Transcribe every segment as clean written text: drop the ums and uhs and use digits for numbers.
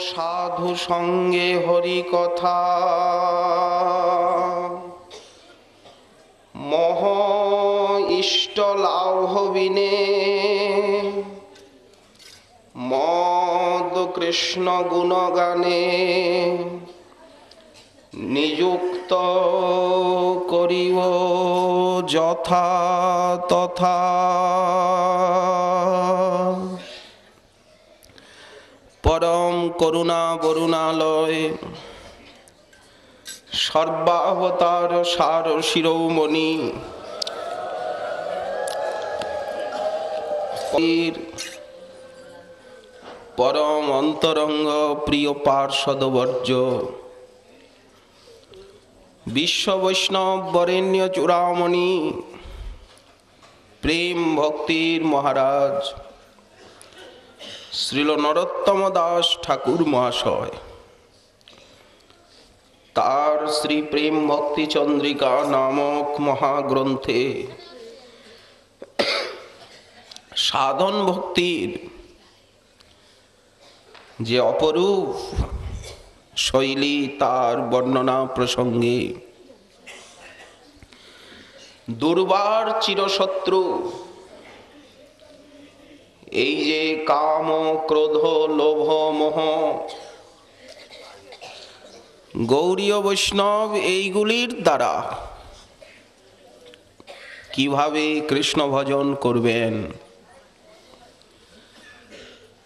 সাধু সঙ্গে হরি কথা মহ ইষ্ট লাভ বিনে মদ কৃষ্ণ গুণগানে নিযুক্ত করিব যথা তথা। পরম করুণা বরুণালয় সর্বাবতার সার শিরোমণি পরম অন্তরঙ্গ প্রিয় পার্ষদবর্য বিশ্ব বৈষ্ণব বরেণ্য চূড়ামণি প্রেম ভক্তির মহারাজ শ্রীল নরোত্তম দাস ঠাকুর মহাশয় তার শ্রী প্রেম ভক্তি চন্দ্রিকা নামক মহাগ্রন্থে সাধন ভক্তির যে অপরূপ শৈলী তার বর্ণনা প্রসঙ্গে দুর্বার চিরশত্রু এই যে কাম ক্রোধ লোভ মোহ গৌড়ীয় বৈষ্ণব এইগুলির দ্বারা কিভাবে কৃষ্ণ ভজন করবেন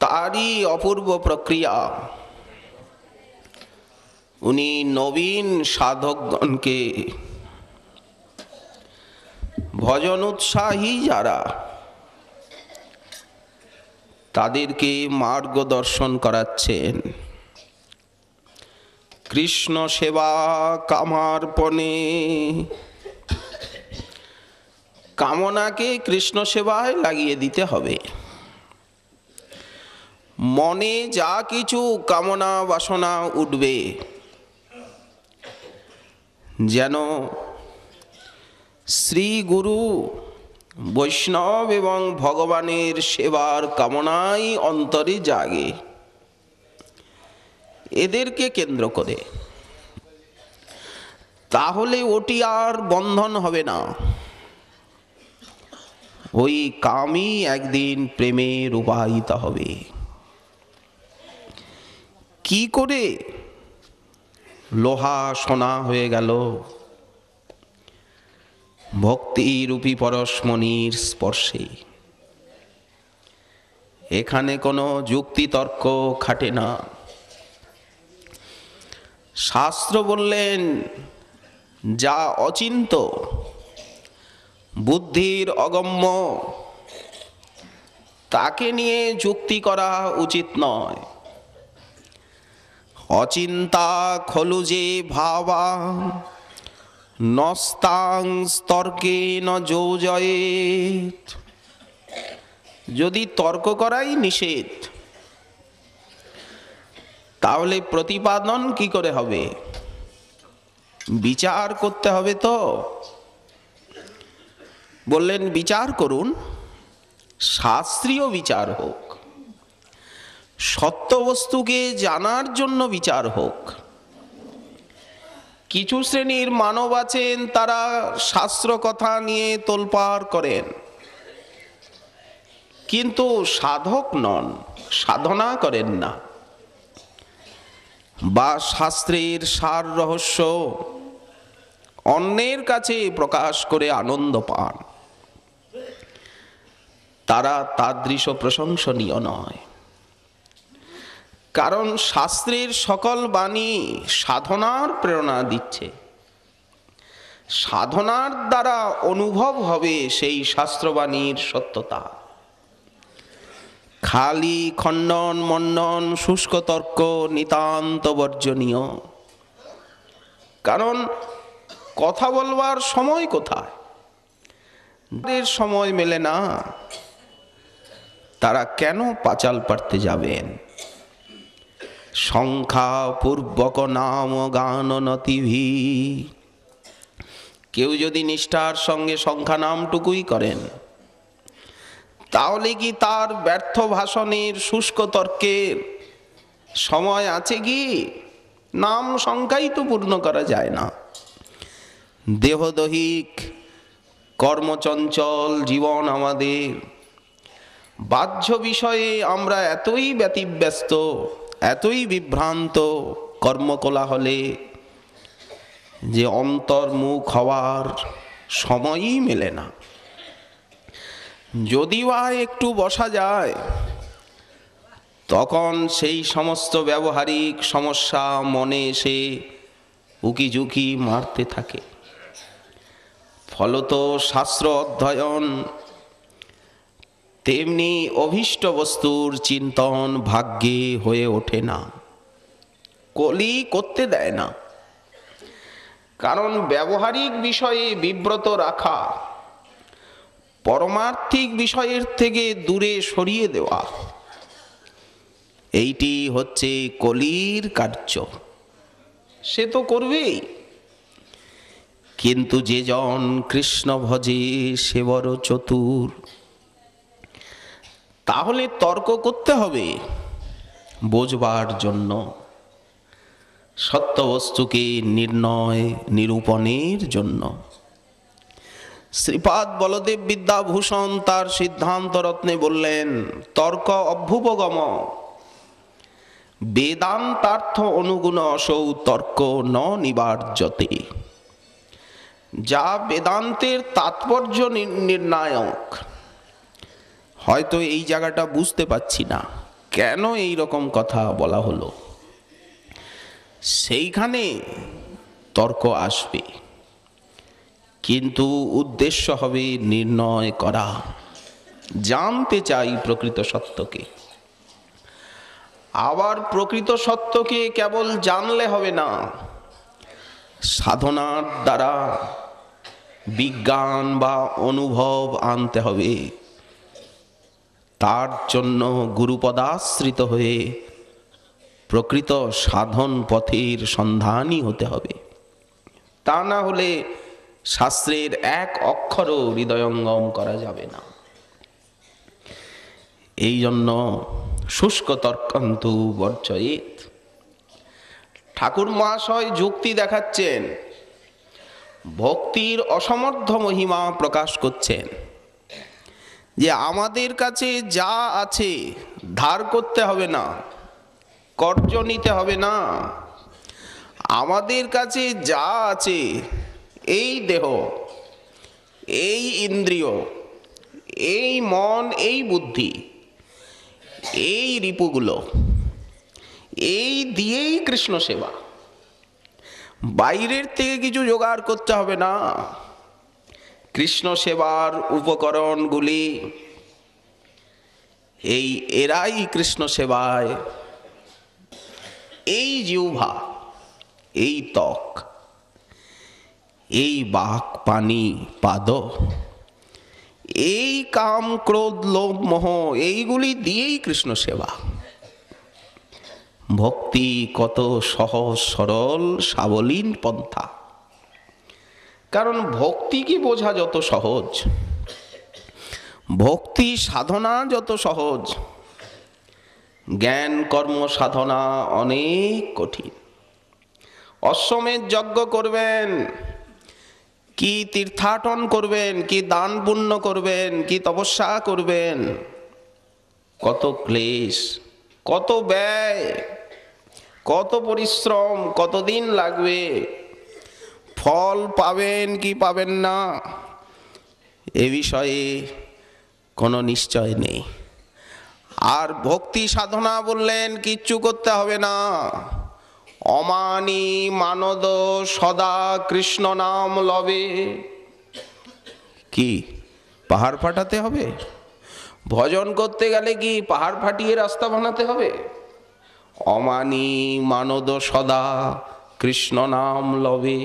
তারই অপূর্ব প্রক্রিয়া উনি নবীন সাধকগণকে ভজন উৎসাহী যারা তাদেরকে মার্গদর্শন করাচ্ছেন। কৃষ্ণ সেবা কামার্পণে কামনাকে কৃষ্ণ সেবায় লাগিয়ে দিতে হবে। মনে যা কিছু কামনা বাসনা উঠবে যেন শ্রী গুরু বৈষ্ণব এবং ভগবানের সেবার কামনাই অন্তরে জাগে, এদেরকে কেন্দ্র করে। তাহলে ওটি আর বন্ধন হবে না, ওই কামই একদিন প্রেমে রূপায়িত হবে। কি করে লোহা সোনা হয়ে গেল? ভক্তিরূপী পরশমণির স্পর্শে। এখানে কোনো যুক্তি তর্ক খাটে না। শাস্ত্র বললেন যা অচিন্ত বুদ্ধির অগম্য তাকে নিয়ে যুক্তি করা উচিত নয়। অচিন্তা খলু যে ভাবা নস্তাং তর্কে ন যোজয়েত। যদি তর্ক করাই নিষেধ তাহলে প্রতিপাদন কি করে হবে? বিচার করতে হবে। তো বললেন বিচার করুন, শাস্ত্রীয় বিচার হোক, সত্য বস্তুকে জানার জন্য বিচার হোক। কিছু শ্রেণীর মানব আছেন তারা শাস্ত্র কথা নিয়ে তোলপাড় করেন, কিন্তু সাধক নন, সাধনা করেন না, বা শাস্ত্রের সার রহস্য অন্যের কাছে প্রকাশ করে আনন্দ পান। তারা তাদৃশ প্রশংসনীয় নয়। কারণ শাস্ত্রের সকল বাণী সাধনার প্রেরণা দিচ্ছে। সাধনার দ্বারা অনুভব হবে সেই শাস্ত্রবাণীর সত্যতা। খালি খণ্ডন মণ্ডন শুষ্ক তর্ক নিতান্ত বর্জনীয়। কারণ কথা বলবার সময় কোথায়? সময় মেলে না, তারা কেন পাঁচাল পাড়তে যাবেন? সংখ্যা পূর্বক নাম গান নতিভি। কেউ যদি নিষ্ঠার সঙ্গে সংখ্যা নামটুকুই করেন তাহলে কি তার ব্যর্থ ভাষণের শুষ্ক তর্কের সময় আছে কি? নাম সংখ্যাই তো পূর্ণ করা যায় না। দেহদৈহিক কর্মচঞ্চল জীবন আমাদের, বাহ্য বিষয়ে আমরা এতই ব্যতিব্যস্ত, এতই বিভ্রান্ত কর্মকোলাহলে যে অন্তর্মুখ হওয়ার সময়ই মেলে না। যদি বা একটু বসা যায়, তখন সেই সমস্ত ব্যবহারিক সমস্যা মনে এসে উকিঝুঁকি মারতে থাকে। ফলত শাস্ত্র অধ্যয়ন তেমনি অভীষ্ট বস্তুর চিন্তন ভাগ্যে হয়ে ওঠে না, কলি করতে দেয় না। কারণ ব্যবহারিক বিষয়ে বিব্রত রাখা, পরমার্থিক বিষয়ের থেকে দূরে সরিয়ে দেওয়া, এইটি হচ্ছে কলির কার্য। সে তো করবেই, কিন্তু যে জন কৃষ্ণ ভজে সে বড় চতুর। তাহলে তর্ক করতে হবে বোঝবার জন্য, সত্য বস্তুকে নির্ণয় নিরূপণের জন্য। শ্রীপাদ বলদেব বিদ্যাভূষণ তার সিদ্ধান্ত রত্নে বললেন, তর্ক অভ্যুপগম বেদান্তার্থ অনুগুণ অসৌ তর্ক ন নিবার্যতে। যা বেদান্তের তাৎপর্য নির্ণায়ক। হয়তো এই জায়গাটা বুঝতে পারছি না, কেন এই রকম কথা বলা হলো, সেইখানে তর্ক আসবে, কিন্তু উদ্দেশ্য হবে নির্ণয় করা। জানতে চাই প্রকৃত সত্যকে। আবার প্রকৃত সত্যকে কেবল জানলে হবে না, সাধনার দ্বারা বিজ্ঞান বা অনুভব আনতে হবে। তার জন্য গুরুপদাশ্রিত হয়ে প্রকৃত সাধন পথের সন্ধানই হতে হবে। তা না হলে শাস্ত্রের এক অক্ষরও হৃদয়ঙ্গম করা যাবে না। এই জন্য শুষ্ক তর্কান্তু বর্জয়েত। ঠাকুর মহাশয় যুক্তি দেখাচ্ছেন, ভক্তির অসমর্থ মহিমা প্রকাশ করছেন, যে আমাদের কাছে যা আছে ধার করতে হবে না, কর্জ নিতে হবে না। আমাদের কাছে যা আছে, এই দেহ, এই ইন্দ্রিয়, এই মন, এই বুদ্ধি, এই রিপুগুলো, এই দিয়েই কৃষ্ণ সেবা। বাইরের থেকে কিছু জোগাড় করতে হবে না। কৃষ্ণ সেবার উপকরণগুলি এরাই কৃষ্ণ সেবায়, এই জিহ্বা, এই ত্বক, এই বাক পানি পাদ, এই কাম ক্রোধ লোভ মোহ, এইগুলি দিয়েই কৃষ্ণ সেবা। ভক্তি কত সহজ সরল সাবলীন পন্থা। কারণ ভক্তি কি বোঝা যত সহজ, ভক্তি সাধনা যত সহজ, জ্ঞান কর্ম সাধনা অনেক কঠিন। অশ্বমেধ যজ্ঞ করবেন, কি তীর্থাটন করবেন, কি দান পুণ্য করবেন, কি তপস্যা করবেন, কত ক্লেশ, কত ব্যয়, কত পরিশ্রম, কতদিন লাগবে, ফল পাবেন কি পাবেন না, এ বিষয়ে কোনো নিশ্চয় নেই। আর ভক্তি সাধনা বললেন কিচ্ছু করতে হবে না, অমানি মানদ সদা কৃষ্ণ নাম লবে। কি পাহাড় ফাটাতে হবে? ভজন করতে গেলে কি পাহাড় ফাটিয়ে রাস্তা বানাতে হবে? অমানি মানদ সদা কৃষ্ণ নাম লবে।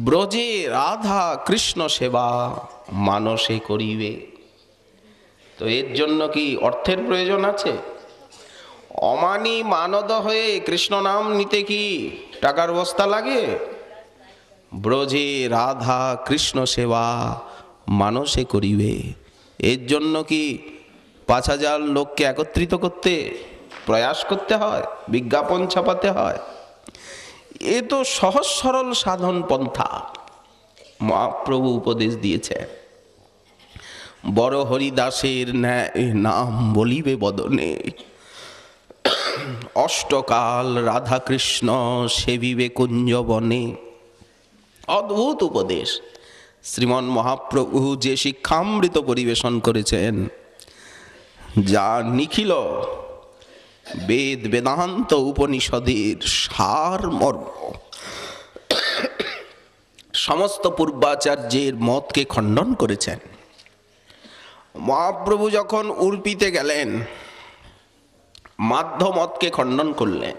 ব্রজে রাধা কৃষ্ণ সেবা মানসে করিবে। তো এর জন্য কি অর্থের প্রয়োজন আছে? অমানি মানদ হয়ে কৃষ্ণ নাম নিতে কি টাকার বস্তা লাগে? ব্রজে রাধা কৃষ্ণ সেবা মানসে করিবে, এর জন্য কি ৫,০০০ লোককে একত্রিত করতে প্রয়াস করতে হয়, বিজ্ঞাপন ছাপাতে হয়? এ তো সহজ সরল সাধন পন্থা। মহাপ্রভু উপদেশ দিয়েছে, বড় হরিদাসের ন্যায় নাম বলিবে বদনে, অষ্টকাল রাধাকৃষ্ণ সেবিবে কুঞ্জবনে। অদ্ভুত উপদেশ। শ্রীমন মহাপ্রভু যে শিক্ষামৃত পরিবেশন করেছেন, যা নিখিল বেদ বেদান্ত উপনিষদের সার মর্ম, সমস্ত পূর্বাচার্যের মতকে খণ্ডন করেছেন। মহাপ্রভু যখন উর্পিতে গেলেন, মাধ্য মতকে খণ্ডন করলেন।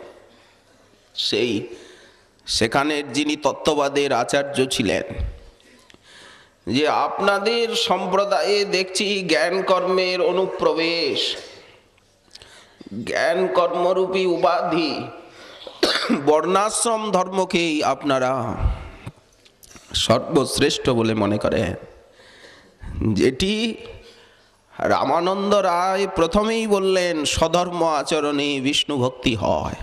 সেখানের যিনি তত্ত্ববাদের আচার্য ছিলেন, যে আপনাদের সম্প্রদায়ে দেখছি জ্ঞান কর্মের অনুপ্রবেশ, জ্ঞান কর্মরূপী উপাধি, বর্ণাশ্রম ধর্মকেই আপনারা সর্বশ্রেষ্ঠ বলে মনে করেন, যেটি রামানন্দ রায় প্রথমেই বললেন স্বধর্ম আচরণে বিষ্ণু ভক্তি হয়।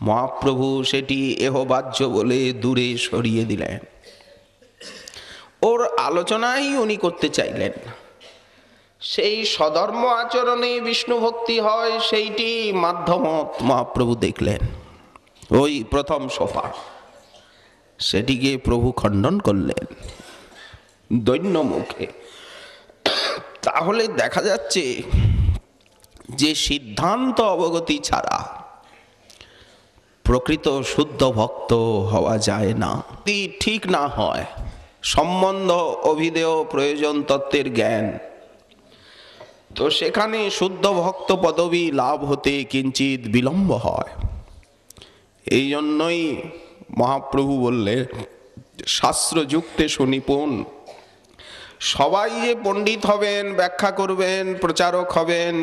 মহাপ্রভু সেটি এহবাহ্য বলে দূরে সরিয়ে দিলেন। ওর আলোচনাই উনি করতে চাইলেন। সেই স্বধর্ম আচরণে বিষ্ণু ভক্তি হয়, সেইটি মাধ্যমত মহাপ্রভু দেখলেন, ওই প্রথম সোপা, সেটিকে প্রভু খণ্ডন করলেন দৈন্য মুখে। তাহলে দেখা যাচ্ছে যে সিদ্ধান্ত অবগতি ছাড়া প্রকৃত শুদ্ধ ভক্ত হওয়া যায় না। যদি ঠিক না হয় সম্বন্ধ অভিধেয় প্রয়োজন তত্ত্বের জ্ঞান, তো সেখানে শুদ্ধ ভক্ত পদবী লাভ হতে কিঞ্চিত বিলম্ব হয়। এই জন্যই মহাপ্রভু বললেন শাস্ত্রযুক্তে সুনিপুণ। সবাই যে পণ্ডিত হবেন, ব্যাখ্যা করবেন, প্রচারক হবেন,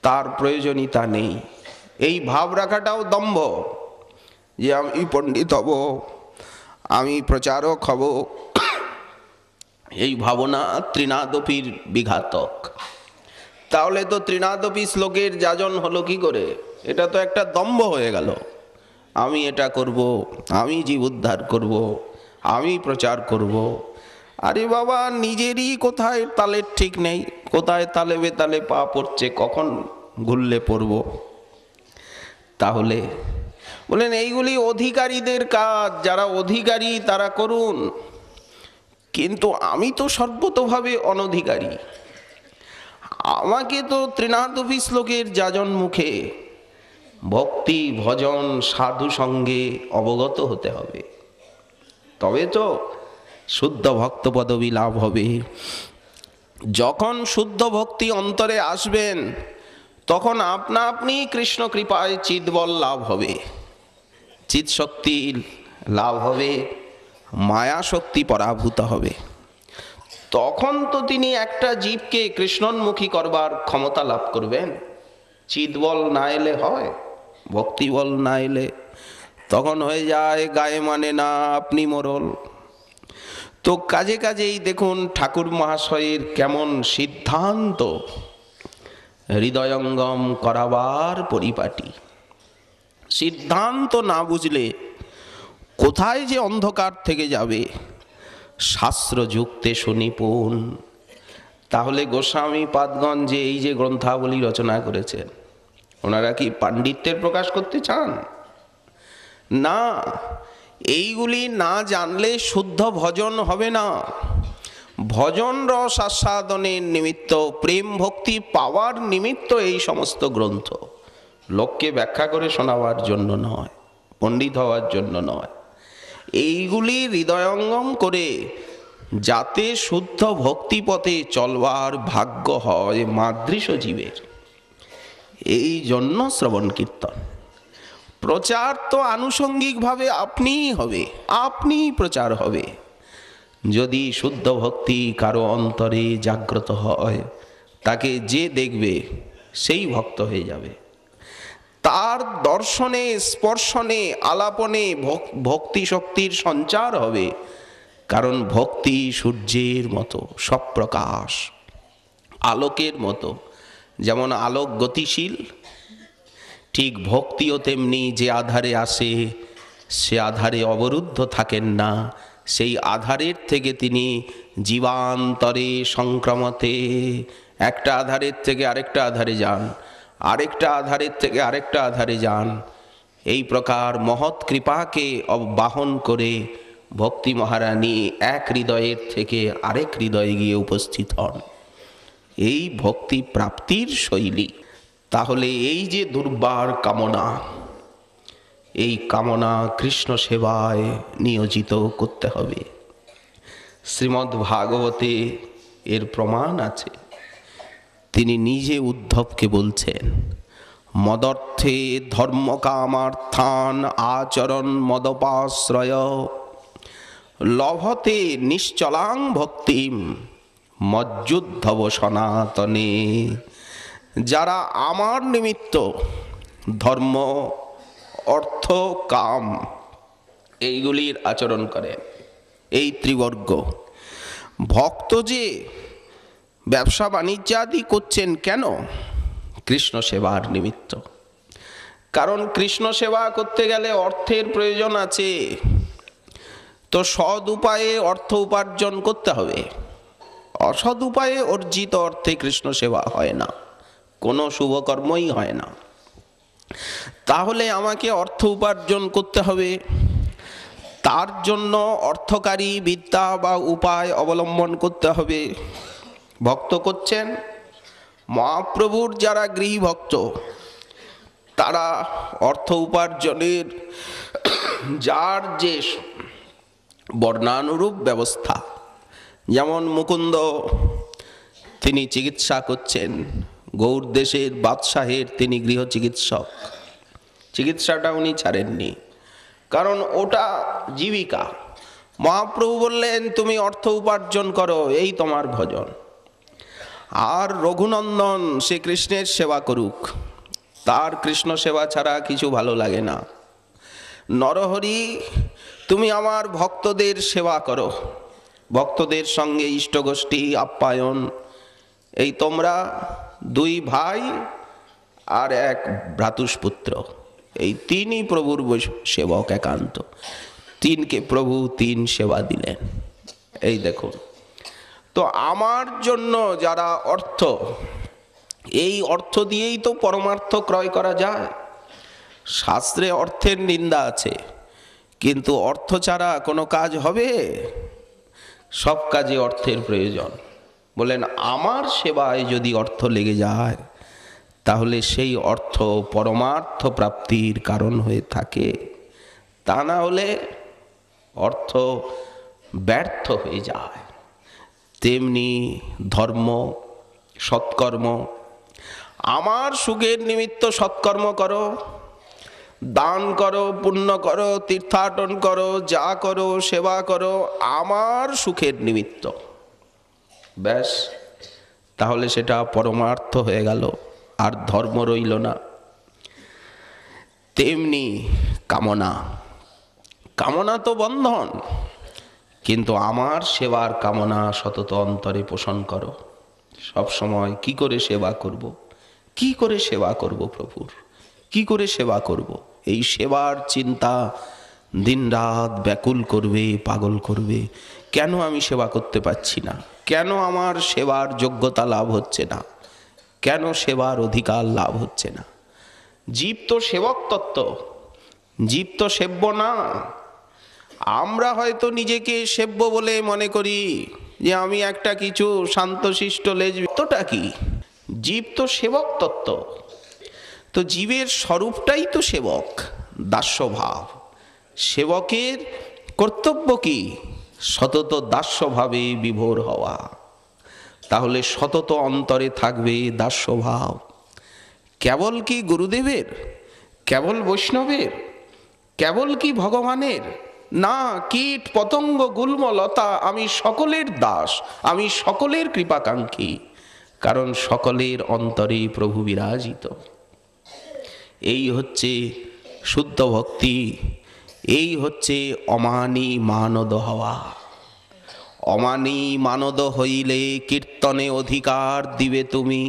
তার প্রয়োজনীয়তা নেই। এই ভাব রাখাটাও দম্ভ, যে আমি পণ্ডিত হব, আমি প্রচারক হব। এই ভাবনা ত্রিনাদপীর বিঘাতক। তাহলে তো ত্রিনাদপী শ্লোকের যাজন হলো কি করে? এটা তো একটা দম্ভ হয়ে গেল। আমি এটা করব, আমি জীব উদ্ধার করব, আমি প্রচার করব। আরে বাবা, নিজেরই কোথায় তালের ঠিক নেই, কোথায় তালে বেতালে পা পড়ছে, কখন ঘুরলে পড়ব। তাহলে বলেন এইগুলি অধিকারীদের কাজ, যারা অধিকারী তারা করুন, কিন্তু আমি তো সর্বতোভাবে অনধিকারী। আমাকে তো ত্রিনাদপী শ্লোকের যাজন মুখে ভক্তি ভজন সাধু সঙ্গে অবগত হতে হবে, তবে তো শুদ্ধ ভক্ত পদবী লাভ হবে। যখন শুদ্ধ ভক্তি অন্তরে আসবেন, তখন আপনা আপনি কৃষ্ণ কৃপায় চিৎবল লাভ হবে, চিৎ শক্তি লাভ হবে, মায়া শক্তি পরাভূত হবে। তখন তো তিনি একটা জীবকে কৃষ্ণোন্মুখী করবার ক্ষমতা লাভ করবেন। চিৎবল না এলে হয়, ভক্তিবল না এলে তখন হয়ে যায় গায়ে মানে না আপনি মোরল। তো কাজে কাজেই দেখুন ঠাকুর মহাশয়ের কেমন সিদ্ধান্ত, হৃদয়ঙ্গম করাবার পরিপাটি। সিদ্ধান্ত না বুঝলে কোথায় যে অন্ধকার থেকে যাবে। শাস্ত্রযুক্তে সুনিপুণ। তাহলে গোস্বামী পাদগঞ্জে এই যে গ্রন্থাবলী রচনা করেছেন, ওনারা কি পাণ্ডিত্যের প্রকাশ করতে চান? না, এইগুলি না জানলে শুদ্ধ ভজন হবে না। ভজন রস আস্বাদনের নিমিত্ত, প্রেম ভক্তি পাওয়ার নিমিত্ত এই সমস্ত গ্রন্থ, লোককে ব্যাখ্যা করে শোনাবার জন্য নয়, পণ্ডিত হওয়ার জন্য নয়। এইগুলি হৃদয়ঙ্গম করে যাতে শুদ্ধ ভক্তিপথে চলবার ভাগ্য হয় মাদৃশ জীবের, এই জন্য শ্রবণ কীর্তন। প্রচার তো আনুষঙ্গিকভাবে আপনিই হবে, আপনিই প্রচার হবে। যদি শুদ্ধ ভক্তি কারো অন্তরে জাগ্রত হয়, তাকে যে দেখবে সেই ভক্ত হয়ে যাবে। তার দর্শনে, স্পর্শনে, আলাপনে ভক্তি শক্তির সঞ্চার হবে। কারণ ভক্তি সূর্যের মতো সপ্রকাশ, আলোকের মতো, যেমন আলোক গতিশীল, ঠিক ভক্তিও তেমনি যে আধারে আসে সে আধারে অবরুদ্ধ থাকেন না, সেই আধারের থেকে তিনি জীবান্তরে সংক্রমতে একটা আধারের থেকে আরেকটা আধারে যান, আরেকটা আধারের থেকে আরেকটা আধারে যান। এই প্রকার মহৎ কৃপাকে বাহন করে ভক্তি মহারানী এক হৃদয়ের থেকে আরেক হৃদয়ে গিয়ে উপস্থিত হন। এই ভক্তি প্রাপ্তির শৈলী। তাহলে এই যে দুর্বার কামনা, এই কামনা কৃষ্ণ সেবায় নিয়োজিত করতে হবে। শ্রীমদ্ ভাগবতে এর প্রমাণ আছে। তিনি নিজে উদ্ধবকে বলছেন, মদর্থে ধর্মকামার্থান আচরণ মদপাশ্রয় লভতে নিশ্চলাং ভক্তিম মজ্জুদ্ধব সনাতনে। যারা আমার নিমিত্ত ধর্ম, অর্থ, কাম এইগুলির আচরণ করে, এই ত্রিবর্গ, ভক্ত যে ব্যবসা বাণিজ্যাদি করছেন কেন? কৃষ্ণ সেবার নিমিত্ত। কারণ কৃষ্ণ সেবা করতে গেলে অর্থের প্রয়োজন আছে, তো সৎ উপায়ে অর্থ উপার্জন করতে হবে। অসৎ উপায়ে অর্জিত অর্থে কৃষ্ণ সেবা হয় না, কোনো শুভকর্মই হয় না। তাহলে আমাকে অর্থ উপার্জন করতে হবে, তার জন্য অর্থকারী বিদ্যা বা উপায় অবলম্বন করতে হবে। ভক্ত করছেন, মহাপ্রভুর যারা গৃহভক্ত তারা অর্থ উপার্জনের যার যে বর্ণানুরূপ ব্যবস্থা, যেমন মুকুন্দ তিনি চিকিৎসা করছেন, গৌড় দেশের বাদশাহের তিনি গৃহ চিকিৎসক, চিকিৎসাটা উনি ছাড়েননি, কারণ ওটা জীবিকা। মহাপ্রভু বললেন তুমি অর্থ উপার্জন করো, এই তোমার ভজন। আর রঘুনন্দন সে কৃষ্ণের সেবা করুক, তার কৃষ্ণ সেবা ছাড়া কিছু ভালো লাগে না। নরহরি তুমি আমার ভক্তদের সেবা করো, ভক্তদের সঙ্গে ইষ্টগোষ্ঠী আপ্যায়ন, এই তোমরা দুই ভাই আর এক ভ্রাতুষ্পুত্র, এই তিনই প্রভুর সেবক একান্ত। তিনকে প্রভু তিন সেবা দিলেন। এই দেখুন, তো আমার জন্য যারা অর্থ, এই অর্থ দিয়েই তো পরমার্থ ক্রয় করা যায়। শাস্ত্রে অর্থের নিন্দা আছে, কিন্তু অর্থ ছাড়া কোনো কাজ হবে? সব কাজে অর্থের প্রয়োজন। বলেন আমার সেবায় যদি অর্থ লেগে যায় তাহলে সেই অর্থ পরমার্থ প্রাপ্তির কারণ হয়ে থাকে, তা না হলে অর্থ ব্যর্থ হয়ে যায়। তেমনি ধর্ম, সৎকর্ম, আমার সুখের নিমিত্ত সৎকর্ম করো, দান করো, পুণ্য করো, তীর্থাটন করো, যা করো সেবা করো আমার সুখের নিমিত্ত, ব্যাস, তাহলে সেটা পরমার্থ হয়ে গেল, আর ধর্ম রইল না। তেমনি কামনা, কামনা তো বন্ধন, কিন্তু আমার সেবার কামনা সতত অন্তরে পোষণ করো। সব সময় কি করে সেবা করব, কি করে সেবা করব প্রভুর, কি করে সেবা করব, এই সেবার চিন্তা দিনরাত ব্যাকুল করবে, পাগল করবে। কেন আমি সেবা করতে পারছি না, কেন আমার সেবার যোগ্যতা লাভ হচ্ছে না, কেন সেবার অধিকার লাভ হচ্ছে না? জীব তো সেবক তত্ত্ব, জীব তো সেব্য না। আমরা হয়তো নিজেকে সেব্য বলে মনে করি যে আমি একটা কিছু শান্তশিষ্ট লেজটা কি, জীব তো সেবক তত্ত্ব। তো জীবের স্বরূপটাই তো সেবক, দাস্যভাব। সেবকের কর্তব্য কি? সতত দাস্যভাবে বিভোর হওয়া। তাহলে সতত অন্তরে থাকবে দাস্যভাব। কেবল কি গুরুদেবের, কেবল বৈষ্ণবের, কেবল কি ভগবানের? না, কীট পতঙ্গ গুল্ম লতা, আমি সকলের দাস, আমি সকলের কৃপাকাঙ্ক্ষী, কারণ সকলের অন্তরে প্রভু বিরাজিত। এই হচ্ছে শুদ্ধ ভক্তি, এই হচ্ছে অমানি মানদ হওয়া। অমানি মানদ হইলে কীর্তনে অধিকার দিবে তুমি।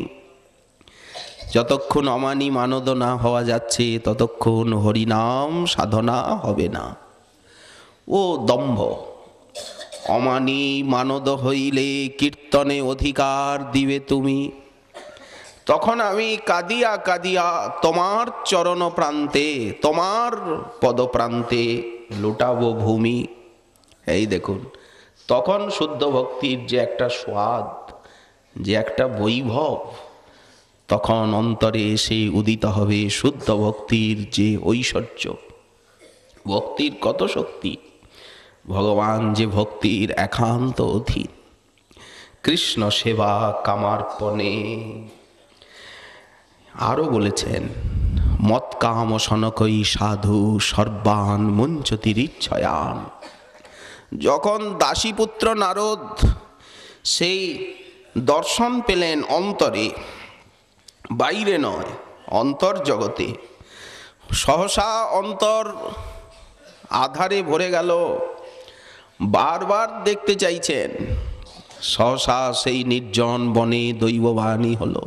যতক্ষণ অমানি মানদ না হওয়া যাচ্ছে ততক্ষণ হরিনাম সাধনা হবে না। ও দম্ভ, অমানি মানদ হইলে কীর্তনে অধিকার দিবে তুমি, তখন আমি কাঁদিয়া কাঁদিয়া তোমার চরণ প্রান্তে, তোমার পদপ্রান্তে লুটাবো ভূমি। এই দেখুন, তখন শুদ্ধ ভক্তির যে একটা স্বাদ, যে একটা বৈভব, তখন অন্তরে এসে উদিত হবে শুদ্ধ ভক্তির যে ঐশ্বর্য। ভক্তির কত শক্তি, ভগবান যে ভক্তির একান্ত অধীন। কৃষ্ণ সেবা কামার্পণে। আরো বলেছেন, মত কাম সনকই সাধু সর্বান মুঞ্চতিরিচ্ছয়ান। যখন দাসীপুত্র নারদ সেই দর্শন পেলেন অন্তরে, বাইরে নয়, অন্তর জগতে, সহসা অন্তর আধারে ভরে গেল, বারবার দেখতে চাইছেন। সহসা সেই নির্জন বনে দৈববাণী হলো,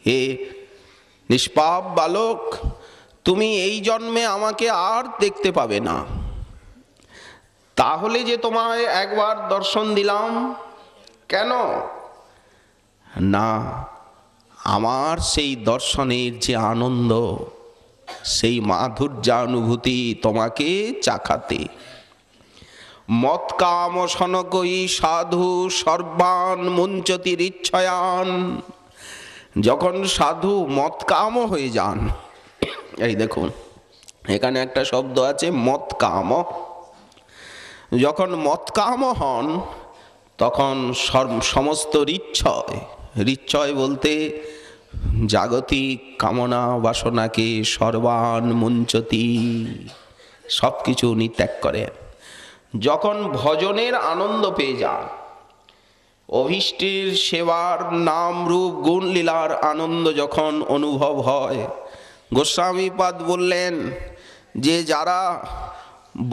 হে নিষ্পাপ বালক, তুমি এই জন্মে আমাকে আর দেখতে পাবে না। তাহলে যে তোমায় একবার দর্শন দিলাম কেন? না, আমার সেই দর্শনের যে আনন্দ, সেই মাধুর্যানুভূতি তোমাকে চাখাতে। মত কাম সনকই সাধু সর্বান মুঞ্চতিরিচ্ছয়ান। যখন সাধু মত কাম হয়ে যান, এই দেখুন এখানে একটা শব্দ আছে মত কাম। যখন মত কাম হন তখন সমস্ত রিচ্ছয়, রিচ্ছয় বলতে জাগতিক কামনা বাসনাকে সর্বান মুঞ্চতি, সব কিছু উনি ত্যাগ করেন। যখন ভজনের আনন্দ পেয়ে যান, অভীষ্টের সেবার নাম রূপ গুণ লীলার আনন্দ যখন অনুভব হয়, গোস্বামীপাদ বললেন যে যারা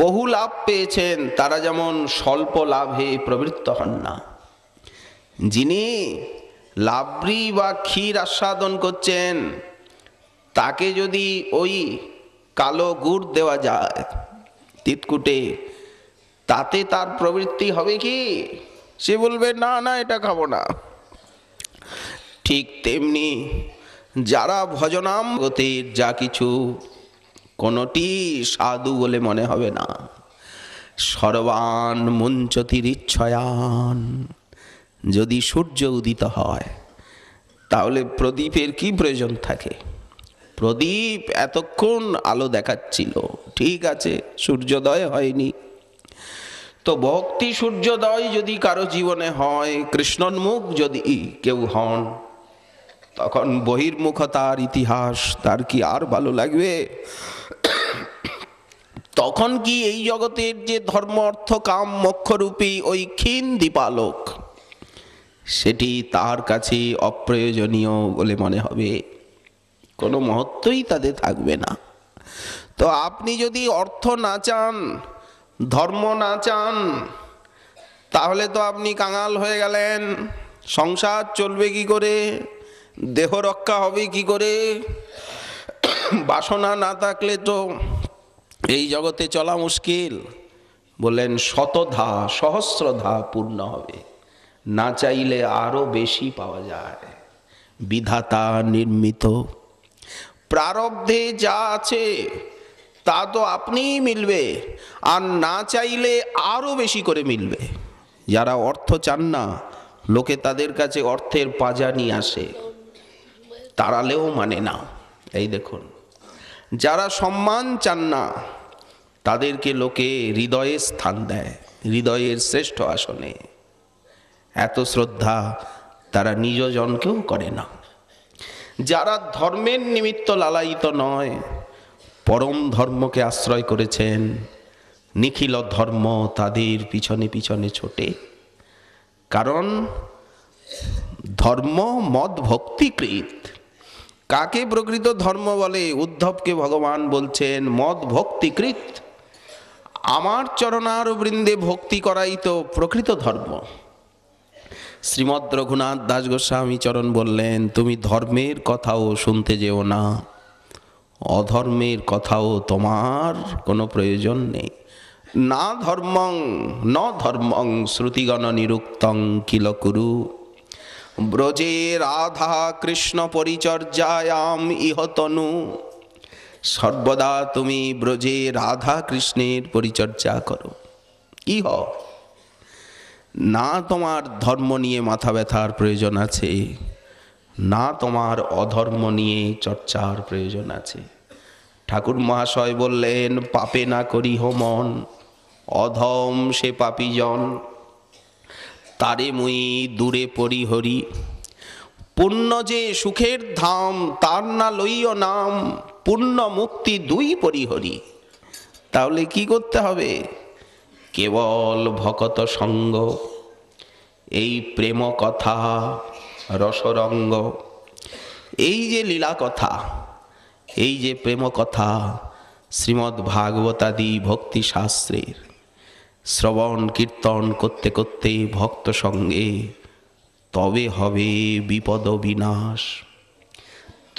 বহু লাভ পেয়েছেন তারা যেমন স্বল্প লাভে প্রবৃত্ত হন না। যিনি লাবড়ি বা ক্ষীর আস্বাদন করছেন, তাকে যদি ওই কালো গুড় দেওয়া যায় তিতকুটে, তাতে তার প্রবৃত্তি হবে কি? সে বলবে না না, এটা খাবো না। ঠিক তেমনি যারা ভজনামগতের যা কিছু, কোনটি সাধু বলে মনে হবে না। সর্বান মুঞ্চতিরিচ্ছয়ান। যদি সূর্য উদিত হয় তাহলে প্রদীপের কি প্রয়োজন থাকে? প্রদীপ এতক্ষণ আলো দেখাচ্ছিল, ঠিক আছে, সূর্যোদয় হয়নি। তো ভক্তি সূর্যোদয় যদি কারো জীবনে হয়, কৃষ্ণোন্মুখ যদি কেউ হন, তখন বহির্মুখতার ইতিহাস তার কি আর ভালো লাগবে? তখন কি এই জগতের যে ধর্ম অর্থ কাম মোক্ষরূপী ওই ক্ষীণ দীপালোক, সেটি তার কাছে অপ্রয়োজনীয় বলে মনে হবে? কোনো মহত্বই তাদের থাকবে না। তো আপনি যদি অর্থ না চান, ধর্ম না চান, তাহলে তো আপনি কাঙাল হয়ে গেলেন। সংসার চলবে কি করে? দেহ রক্ষা হবে কি করে? বাসনা না থাকলে তো এই জগতে চলা মুশকিল। বললেন শতধা সহস্রধা পূর্ণ হবে, না চাইলে আরো বেশি পাওয়া যায়। বিধাতা নির্মিত প্রারব্ধে যা আছে তা তো আপনিই মিলবে, আর না চাইলে আরো বেশি করে মিলবে। যারা অর্থ চান না, লোকে তাদের কাছে অর্থের পাজা নিয়ে আসে, তাড়ালেও মানে না। এই দেখুন, যারা সম্মান চান না, তাদেরকে লোকে হৃদয়ে স্থান দেয়, হৃদয়ের শ্রেষ্ঠ আসনে। এত শ্রদ্ধা তারা নিজ জনকেও করে না। যারা ধর্মের নিমিত্ত লালায়িত নয়, পরম ধর্মকে আশ্রয় করেছেন, নিখিল ধর্ম তাদের পিছনে পিছনে ছোটে। কারণ ধর্ম মদ ভক্তিকৃত। কাকে প্রকৃত ধর্ম বলে? উদ্ধবকে ভগবান বলছেন মদ ভক্তিকৃত। আমার চরণার বৃন্দে ভক্তি করাই তো প্রকৃত ধর্ম। শ্রীমদ্ রঘুনাথ দাস গোস্বামী চরণ বললেন, তুমি ধর্মের কথাও শুনতে যেও না, অধর্মের কথাও তোমার কোনো প্রয়োজন নেই। না ধর্মং ন ধর্মং শ্রুতিগণ নিরুক্তং কিল কুরু, ব্রজে রাধা কৃষ্ণ পরিচর্যায়াম ইহতনু। সর্বদা তুমি ব্রজে রাধা কৃষ্ণের পরিচর্যা করো। কি হও না, তোমার ধর্ম নিয়ে মাথা ব্যথার প্রয়োজন আছে, না তোমার অধর্ম নিয়ে চর্চার প্রয়োজন আছে। ঠাকুর মহাশয় বললেন, পাপে না করি মন, অধম সে পাপীজন, তারে মুই দূরে পরিহরি। পুণ্য যে সুখের ধাম, তার না লইও নাম, পুণ্য মুক্তি দুই পরিহরি। তাহলে কি করতে হবে? কেবল ভকত সঙ্গ, এই প্রেম কথা, রসরঙ্গ, এই যে লীলা কথা, এই যে প্রেম কথা, শ্রীমদ্ ভাগবতাদি ভক্তি শাস্ত্রের শ্রবণ কীর্তন করতে করতে ভক্ত সঙ্গে, তবে হবে বিপদ বিনাশ।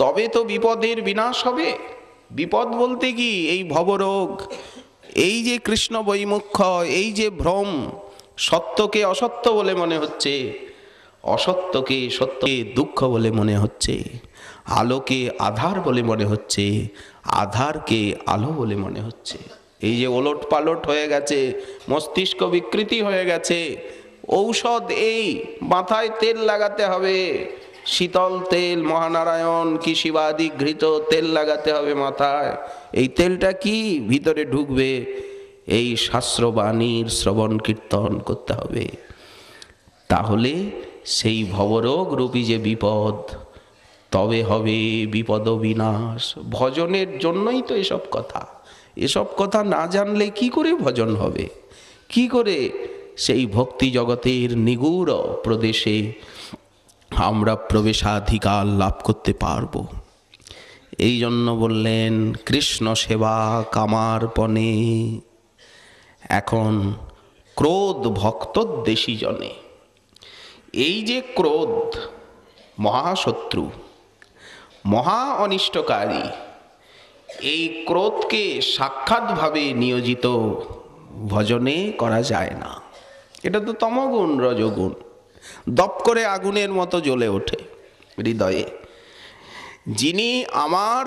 তবে তো বিপদের বিনাশ হবে। বিপদ বলতে কি? এই ভবরোগ, এই যে কৃষ্ণ বৈমুখ্য, এই যে ভ্রম, সত্যকে অসত্য বলে মনে হচ্ছে, অসত্যকে সত্যকে দুঃখ বলে মনে হচ্ছে, আলোকে আধার বলে মনে হচ্ছে, আধারকে আলো বলে মনে হচ্ছে। এই যে ওলট পালট হয়ে গেছে, মস্তিষ্ক বিকৃতি হয়ে গেছে, ঔষধ এই মাথায় তেল লাগাতে হবে, শীতল তেল, মহানারায়ণ কি শিবাদি ঘৃত তেল লাগাতে হবে মাথায়। এই তেলটা কি ভিতরে ঢুকবে? এই শাস্ত্রবাণীর শ্রবণ কীর্তন করতে হবে। তাহলে সেই ভবরোগ রূপী যে বিপদ, তবে হবে বিপদ বিনাশ। ভজনের জন্যই তো এসব কথা। এসব কথা না জানলে কি করে ভজন হবে? কি করে সেই ভক্তি জগতের নিগূঢ় প্রদেশে আমরা প্রবেশাধিকার লাভ করতে পারব? এই জন্য বললেন, কৃষ্ণ সেবা কামার্পণে। এখন ক্রোধ ভক্তদ্বেষী জনে, এই যে ক্রোধ মহাশত্রু, মহা অনিষ্টকারী, এই ক্রোধকে সাক্ষাৎভাবে নিয়োজিত ভজনে করা যায় না। এটা তো তমগুণ, রজগুণ। দপ করে আগুনের মতো জ্বলে ওঠে হৃদয়ে। যিনি আমার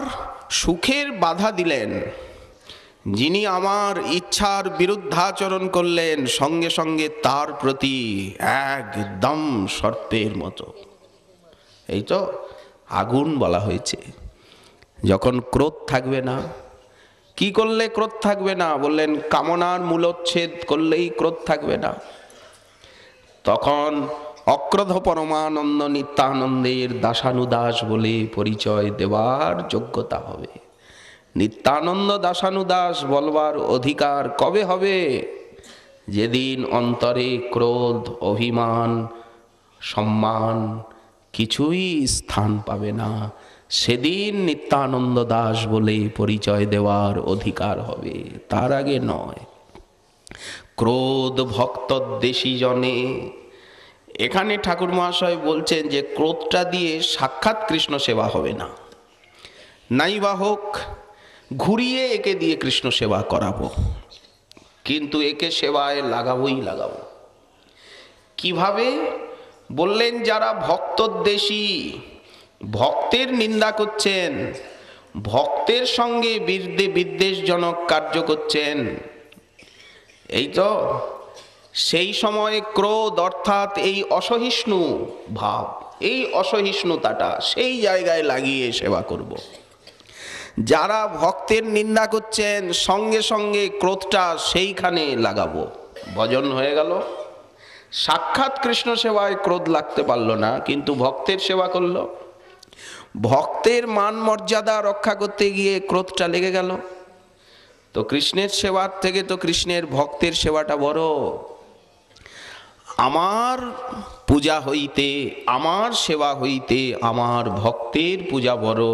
সুখের বাধা দিলেন, যিনি আমার ইচ্ছার বিরুদ্ধাচরণ করলেন, সঙ্গে সঙ্গে তার প্রতি একদম সর্পের মতো, এই তো আগুন বলা হয়েছে। যখন ক্রোধ থাকবে না, কি করলে ক্রোধ থাকবে না? বললেন, কামনার মূলোচ্ছেদ করলেই ক্রোধ থাকবে না। তখন অক্রোধ পরমানন্দ নিত্যানন্দের দাসানুদাস বলে পরিচয় দেওয়ার যোগ্যতা হবে। নিত্যানন্দ দাসানুদাস বলবার অধিকার কবে হবে? যেদিন অন্তরে ক্রোধ, অভিমান, সম্মান কিছুই স্থান পাবে না, সেদিন নিত্যানন্দ দাস বলে পরিচয় দেওয়ার অধিকার হবে, তার আগে নয়। ক্রোধ ভক্তদ্বেষী জনে, এখানে ঠাকুর মহাশয় বলছেন যে ক্রোধটা দিয়ে সাক্ষাৎ কৃষ্ণ সেবা হবে না। নাই বা হোক ঘুরিয়ে একে দিয়ে কৃষ্ণ সেবা করাবো, কিন্তু একে সেবায় লাগাবোই লাগাবো। কিভাবে? বললেন, যারা ভক্তদ্বেষী, ভক্তের নিন্দা করছেন, ভক্তের সঙ্গে বিদ্বেষজনক কার্য করছেন, এই তো সেই সময় ক্রোধ অর্থাৎ এই অসহিষ্ণু ভাব, এই অসহিষ্ণুতাটা সেই জায়গায় লাগিয়ে সেবা করব। যারা ভক্তের নিন্দা করছেন, সঙ্গে সঙ্গে ক্রোধটা সেইখানে লাগাবো, ভজন হয়ে গেল। সাক্ষাৎ কৃষ্ণ সেবায় ক্রোধ লাগতে পারল না, কিন্তু ভক্তের সেবা করলো, ভক্তের মান মর্যাদা রক্ষা করতে গিয়ে ক্রোধটা লেগে গেল। তো কৃষ্ণের সেবার থেকে তো কৃষ্ণের ভক্তের সেবাটা বড়। আমার পূজা হইতে, আমার সেবা হইতে আমার ভক্তের পূজা বড়।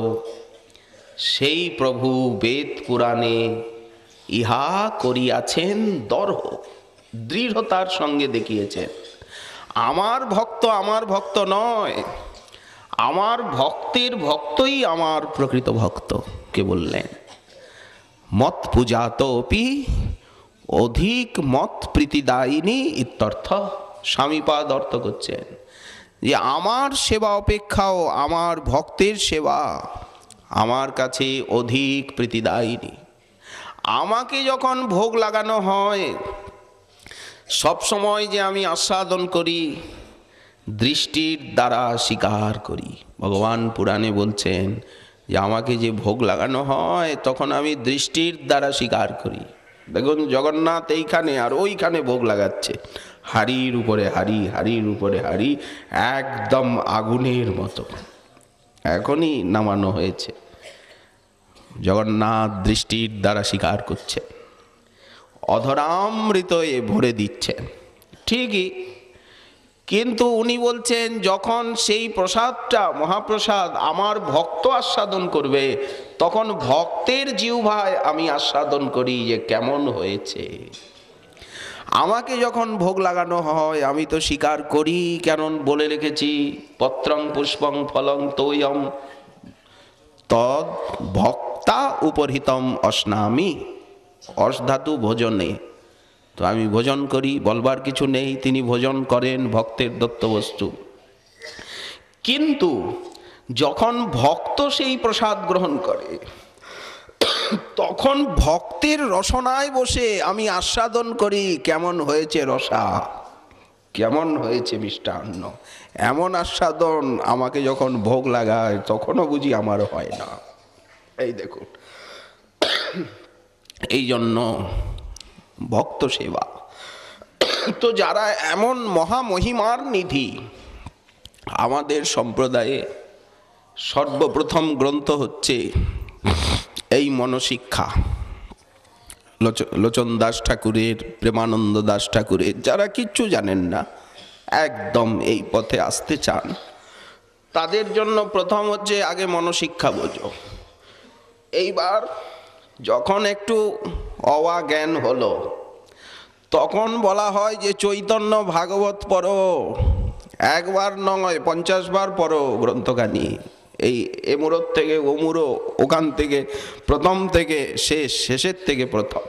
সেই প্রভু বেদ পুরাণে ইহা করিয়াছেন দর্হ, দৃঢ়তার সঙ্গে দেখিয়েছেন। আমার ভক্ত নয়, আমার ভক্তের ভক্তই আমার প্রকৃত ভক্ত। কে বললেন? মত পূজাতপি অধিক মত প্রীতিদায়িনী ইত্যর্থ। স্বামীপাদ অর্থ করছেন যে আমার সেবা অপেক্ষাও আমার ভক্তের সেবা আমার কাছে অধিক প্রীতিদায়িনী। আমাকে যখন ভোগ লাগানো হয়, সব সময় যে আমি আস্বাদন করি, দৃষ্টির দ্বারা স্বীকার করি। ভগবান পুরাণে বলছেন যে আমাকে যে ভোগ লাগানো হয় তখন আমি দৃষ্টির দ্বারা স্বীকার করি। দেখুন জগন্নাথ এইখানে আর ওইখানে ভোগ লাগাচ্ছে, হাড়ির উপরে হাড়ি, হাড়ির উপরে হাড়ি, একদম আগুনের মতো এখনই নামানো হয়েছে। জগন্নাথ দৃষ্টির দ্বারা স্বীকার করছে, অধরামৃত এ ভরে দিচ্ছেন ঠিকই, কিন্তু উনি বলছেন যখন সেই প্রসাদটা মহাপ্রসাদ আমার ভক্ত আস্বাদন করবে, তখন ভক্তের জিহ্বায় আমি আস্বাদন করি যে কেমন হয়েছে। আমাকে যখন ভোগ লাগানো হয় আমি তো স্বীকার করি, কেন বলে রেখেছি পত্রং পুষ্পং ফলং তোয়ম তদ ভক্তা উপরহিতম অশ্নামি। অসধাতু ভোজনে, তো আমি ভোজন করি, বলবার কিছু নেই, তিনি ভোজন করেন ভক্তের দত্ত বস্তু। কিন্তু যখন ভক্ত সেই প্রসাদ গ্রহণ করে, তখন ভক্তের রসনায় বসে আমি আস্বাদন করি কেমন হয়েছে রসা, কেমন হয়েছে মিষ্টান্ন। এমন আস্বাদন আমাকে যখন ভোগ লাগায় তখনও বুঝি আমার হয় না। এই দেখুন, এই জন্য ভক্ত সেবা। তো যারা এমন মহামহিমার নিধি, আমাদের সম্প্রদায়ে সর্বপ্রথম গ্রন্থ হচ্ছে এই মনশিক্ষা, লোচন দাস ঠাকুরের, প্রেমানন্দ দাস ঠাকুরের। যারা কিচ্ছু জানেন না, একদম এই পথে আসতে চান, তাদের জন্য প্রথম হচ্ছে আগে মনশিক্ষা বোঝো। এইবার যখন একটু অওয়া জ্ঞান হলো, তখন বলা হয় যে চৈতন্য ভাগবত পড়ো, একবার নয় 50 বার পড়ো গ্রন্থখানি। এই এমুরত থেকে ওমুরো, ওখান থেকে প্রথম থেকে শেষ, শেষের থেকে প্রথম।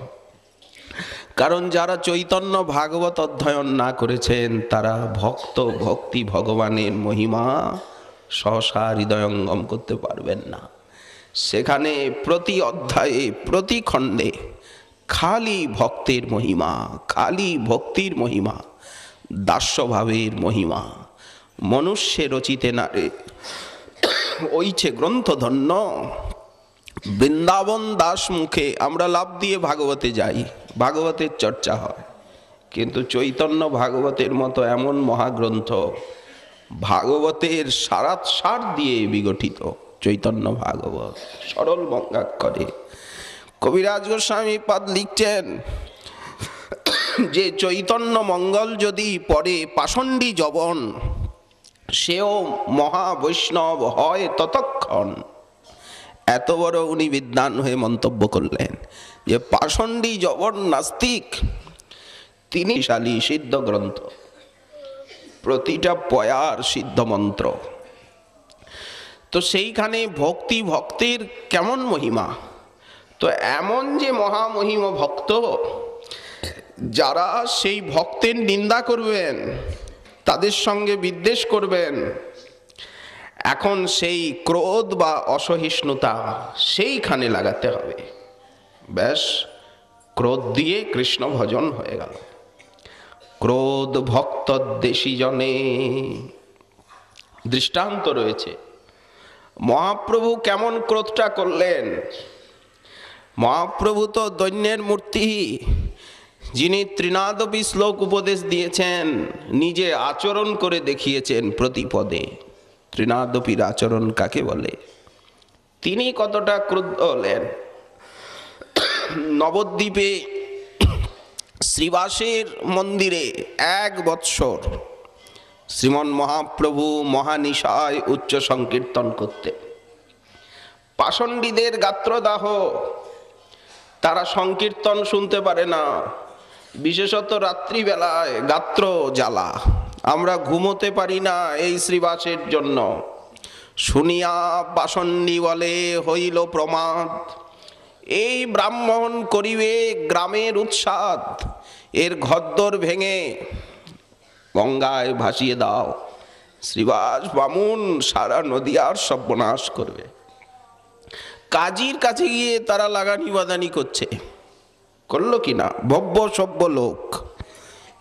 কারণ যারা চৈতন্য ভাগবত অধ্যয়ন না করেছেন তারা ভক্ত ভক্তি ভগবানের মহিমা সহসা হৃদয়ঙ্গম করতে পারবেন না। সেখানে প্রতি অধ্যায়ে প্রতি খণ্ডে খালি ভক্তের মহিমা, খালি ভক্তির মহিমা, দাস্যভাবের মহিমা। মনুষ্যে রচিতে নারে ওইছে গ্রন্থধন্য। বৃন্দাবন দাস মুখে আমরা লাভ দিয়ে ভাগবতে যাই, ভাগবতের চর্চা হয়, কিন্তু চৈতন্য ভাগবতের মতো এমন মহাগ্রন্থ, ভাগবতের সার দিয়ে বিগঠিত চৈতন্য ভাগবত সরল বঙ্গাক্ষরে। কবিরাজ গোস্বামী পাদ লিখছেন যে চৈতন্য মঙ্গল যদি পড়ে পাষণ্ডী যবন, সেও মহাবৈষ্ণব হয় ততক্ষণ। এত বড় উনি বিদ্বান হয়ে মন্তব্য করলেন যে পাষণ্ডী যবন নাস্তিক, তিনি শালী সিদ্ধ গ্রন্থ, প্রতিটা পয়ার সিদ্ধ মন্ত্র। তো সেইখানে ভক্তি ভক্তের কেমন মহিমা। তো এমন যে মহামহিম ভক্ত, যারা সেই ভক্তের নিন্দা করবেন, তাদের সঙ্গে বিদ্বেষ করবেন, এখন সেই ক্রোধ বা অসহিষ্ণুতা সেইখানে লাগাতে হবে। ব্যাস, ক্রোধ দিয়ে কৃষ্ণ ভজন হয়ে গেল। ক্রোধ ভক্তদ্বেষী জনে, দৃষ্টান্ত রয়েছে। মহাপ্রভু কেমন ক্রোধটা করলেন। মহাপ্রভু তো দৈন্যের মূর্তি, যিনি ত্রিনাদপি শ্লোক উপদেশ দিয়েছেন, নিজে আচরণ করে দেখিয়েছেন প্রতি পদে। ত্রিনাদপির আচরণ কাকে বলে? তিনি কতটা ক্রুদ্ধ হলেন। নবদ্বীপে শ্রীবাসের মন্দিরে 1 বৎসর শ্রীমন মহাপ্রভু মহানিশায় উচ্চ সংকীর্তন করতে। পাষণ্ডীদের গাত্রদাহ, তারা সংকীর্তন শুনতে পারে না, বিশেষত রাত্রিবেলায় গাত্র জ্বালা, আমরা ঘুমোতে পারি না এই শ্রীবাসের জন্য। শুনিয়া বাসন্ডী বলে হইল প্রমাদ, এই ব্রাহ্মণ করিবে গ্রামের উৎসাদ, এর ঘদ্দর ভেঙে গঙ্গায় ভাসিয়ে দাও। শ্রীবাস বামুন সারা নদীয়ার সর্বনাশ করবে। কাজীর কাছে গিয়ে তারা লাগানি বাদানি করছে। করলো কিনা? ভব্য সভ্য লোক,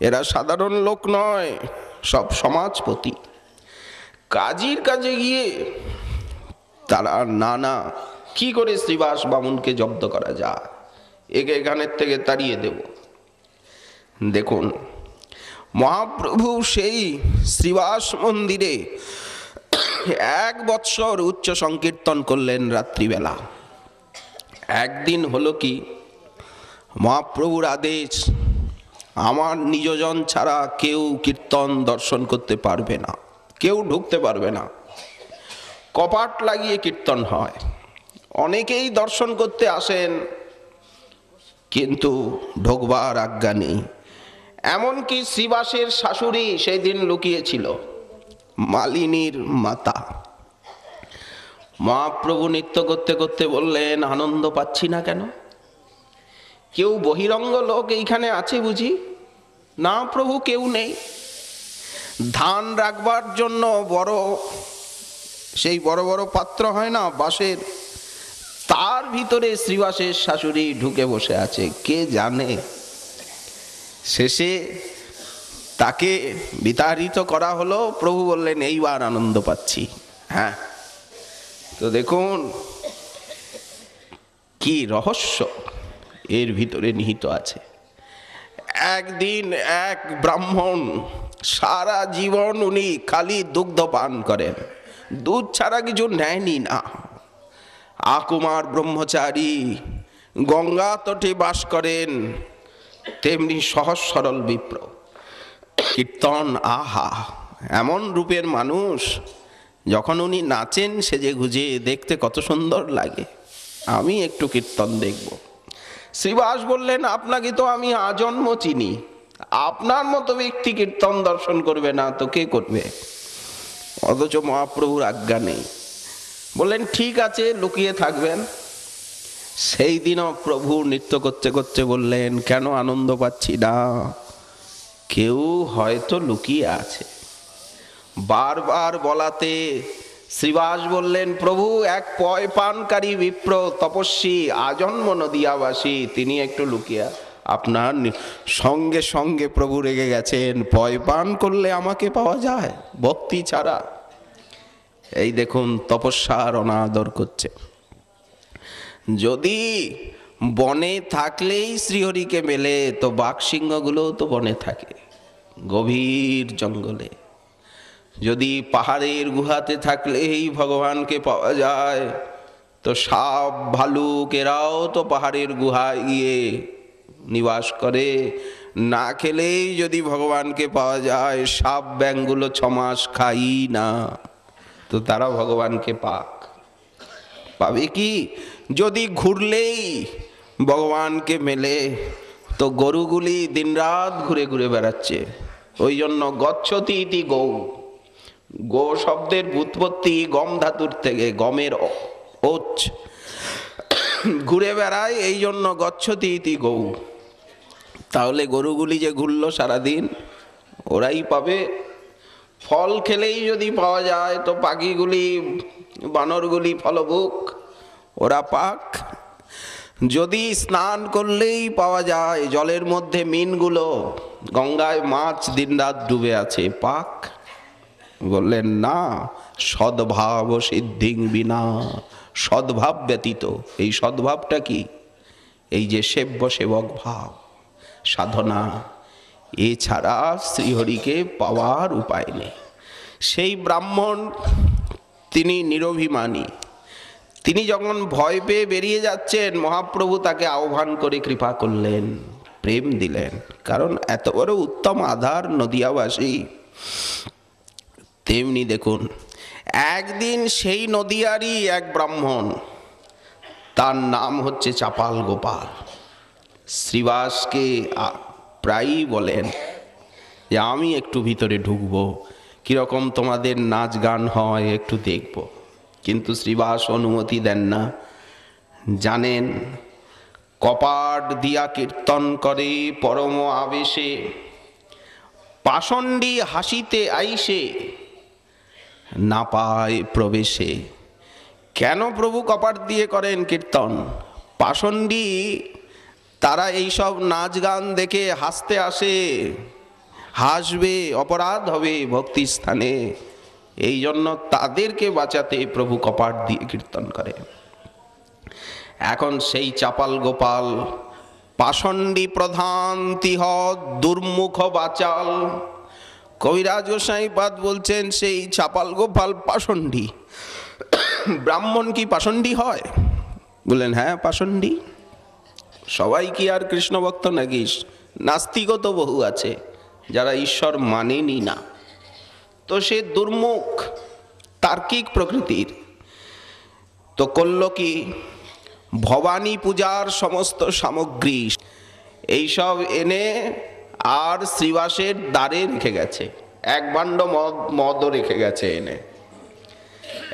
এরা সাধারণ লোক নয়, সব সমাজপতি। কাজীর কাছে গিয়ে তারা নানা কি করে শ্রীবাস বামুনকে জব্দ করা যায়, একে এখানের থেকে তাড়িয়ে দেব। দেখুন, মহাপ্রভু সেই শ্রীবাস মন্দিরে 1 বৎসর উচ্চ সংকীর্তন করলেন রাত্রিবেলা। একদিন হলো কি, মহাপ্রভুর আদেশ, আমার নিজজন ছাড়া কেউ কীর্তন দর্শন করতে পারবে না, কেউ ঢুকতে পারবে না। কপাট লাগিয়ে কীর্তন হয়। অনেকেই দর্শন করতে আসেন, কিন্তু ঢোকবার আজ্ঞা নেই। এমনকি শ্রীবাসের শাশুড়ি সেই দিন লুকিয়েছিল, মালিনীর মাতা। মহাপ্রভু নৃত্য করতে করতে বললেন, আনন্দ পাচ্ছি না কেন? কেউ বহিরঙ্গ লোক এইখানে আছে বুঝি? না প্রভু, কেউ নেই। ধান রাখবার জন্য সেই বড় বড় পাত্র হয় না বাঁশের, তার ভিতরে শ্রীবাসের শাশুড়ি ঢুকে বসে আছে, কে জানে। শেষে তাকে বিতাড়িত করা হলো। প্রভু বললেন, এইবার আনন্দ পাচ্ছি। হ্যাঁ, তো দেখুন কি রহস্য এর ভিতরে নিহিত আছে। একদিন এক ব্রাহ্মণ সারা জীবন উনি খালি দুগ্ধ পান করেন, দুধ ছাড়া কিছু নেয়নি না। আকুমার ব্রহ্মচারী, গঙ্গা তটে বাস করেন, তেমনি সহজ সরল বিপ্র। কীর্তন, আহা, এমন রূপের মানুষ, যখন উনি নাচেন সেজে গুজে, দেখতে কত সুন্দর লাগে। আমি একটু কীর্তন দেখব। শ্রীবাস বললেন, আপনাকে তো আমি আজন্ম চিনি, আপনার মতো ব্যক্তি কীর্তন দর্শন করবে না তো কে করবে? অথচ মহাপ্রভুর আজ্ঞা নেই। বললেন, ঠিক আছে, লুকিয়ে থাকবেন। সেই দিনও প্রভু নৃত্য করতে করতে বললেন, কেন আনন্দ পাচ্ছি না? কেউ হয়তো লুকিয়ে আছে। বারবার বলাতে শ্রীবাস বললেন, প্রভু এক পয় পানকারী বিপ্র তপস্বী আজন্ম নদিয়াবাসী, তিনি একটু লুকিয়া। আপনার সঙ্গে সঙ্গে প্রভু রেগে গেছেন, পয় পান করলে আমাকে পাওয়া যায় ভক্তি ছাড়া? এই দেখুন, তপস্যার অনাদর করছে। যদি বনে থাকলেই শ্রীহরিকে মেলে, তো বাঘ সিংহগুলোও তো বনে থাকে, গভীর জঙ্গলে। যদি পাহাড়ের গুহাতে থাকলেই ভগবানকে পাওয়া যায়, তো সাপ ভালুক এরাও তো পাহাড়ের গুহায় গিয়ে নিবাস করে। না খেলেই যদি ভগবানকে পাওয়া যায়, সাপ ব্যাঙগুলো 6 মাস খাই না, তো তারা ভগবানকে পাবে কি? যদি ঘুরলেই ভগবানকে মেলে, তো গরুগুলি দিনরাত ঘুরে ঘুরে বেড়াচ্ছে। ওই জন্য গচ্ছতি ইতি গৌ, গো শব্দের ব্যুৎপত্তি গম ধাতুর থেকে, গমের ওচ, ঘুরে বেড়ায়, এই জন্য গচ্ছতি ইতি গৌ। তাহলে গরুগুলি যে ঘুরলো সারাদিন, ওরাই পাবে। ফল খেলেই যদি পাওয়া যায়, তো পাখিগুলি, বানরগুলি ফলভুক, ওরা পাক। যদি স্নান করলেই পাওয়া যায়, জলের মধ্যে মিনগুলো, গঙ্গায় মাছ দিনরাত ডুবে আছে, পাক। বললেন না, সদ্ভাব সিদ্ধিং বিনা, সদ্ভাব ব্যতীত। এই সদ্ভাবটা কি? এই যে সেব্য সেবক ভাব, সাধনা, এছাড়া শ্রীহরিকে পাওয়ার উপায় নেই। সেই ব্রাহ্মণ, তিনি নিরভিমানী। তিনি যখন ভয় পেয়ে বেরিয়ে যাচ্ছেন, মহাপ্রভু তাকে আহ্বান করে কৃপা করলেন, প্রেম দিলেন। কারণ এত বড় উত্তম আধার নদিয়াবাসী। তেমনি দেখুন, একদিন সেই নদিয়ারই এক ব্রাহ্মণ, তার নাম হচ্ছে চাপাল গোপাল, শ্রীবাসকে প্রায়ই বলেন যে আমি একটু ভিতরে ঢুকবো, কীরকম তোমাদের নাচ গান হয় একটু দেখব। কিন্তু শ্রীবাস অনুমতি দেন না। জানেন কপাট দিয়া কীর্তন করে পরম আবেশে, পাষণ্ডী হাসিতে আইসে না পায় প্রবেশে। কেন প্রভু কপাট দিয়ে করেন কীর্তন? পাষণ্ডী তারা এইসব নাচ গান দেখে হাসতে আসে, হাসবে, অপরাধ হবে ভক্তি স্থানে। এই জন্য তাদেরকে বাঁচাতে প্রভু কপাট দিয়ে কীর্তন করে। এখন সেই চাপাল গোপাল পাষণ্ডী প্রধান তিহত দুর্মুখ বাচাল। কবিরাজ গোসাইপাদ বলছেন সেই চাপাল গোপাল পাষণ্ডী। ব্রাহ্মণ কি পাষণ্ডী হয়? বললেন হ্যাঁ পাষণ্ডী। সবাই কি আর কৃষ্ণ ভক্ত নাকি? নাস্তিকও তো বহু আছে যারা ঈশ্বর মানেনি না। তো সে দুর্মুখ তার্কিক প্রকৃতির। তো করল কি, ভবানী পূজার সমস্ত সামগ্রী এইসব এনে আর শ্রীবাসের দ্বারে রেখে গেছে। এক ভাণ্ড মদও রেখে গেছে এনে।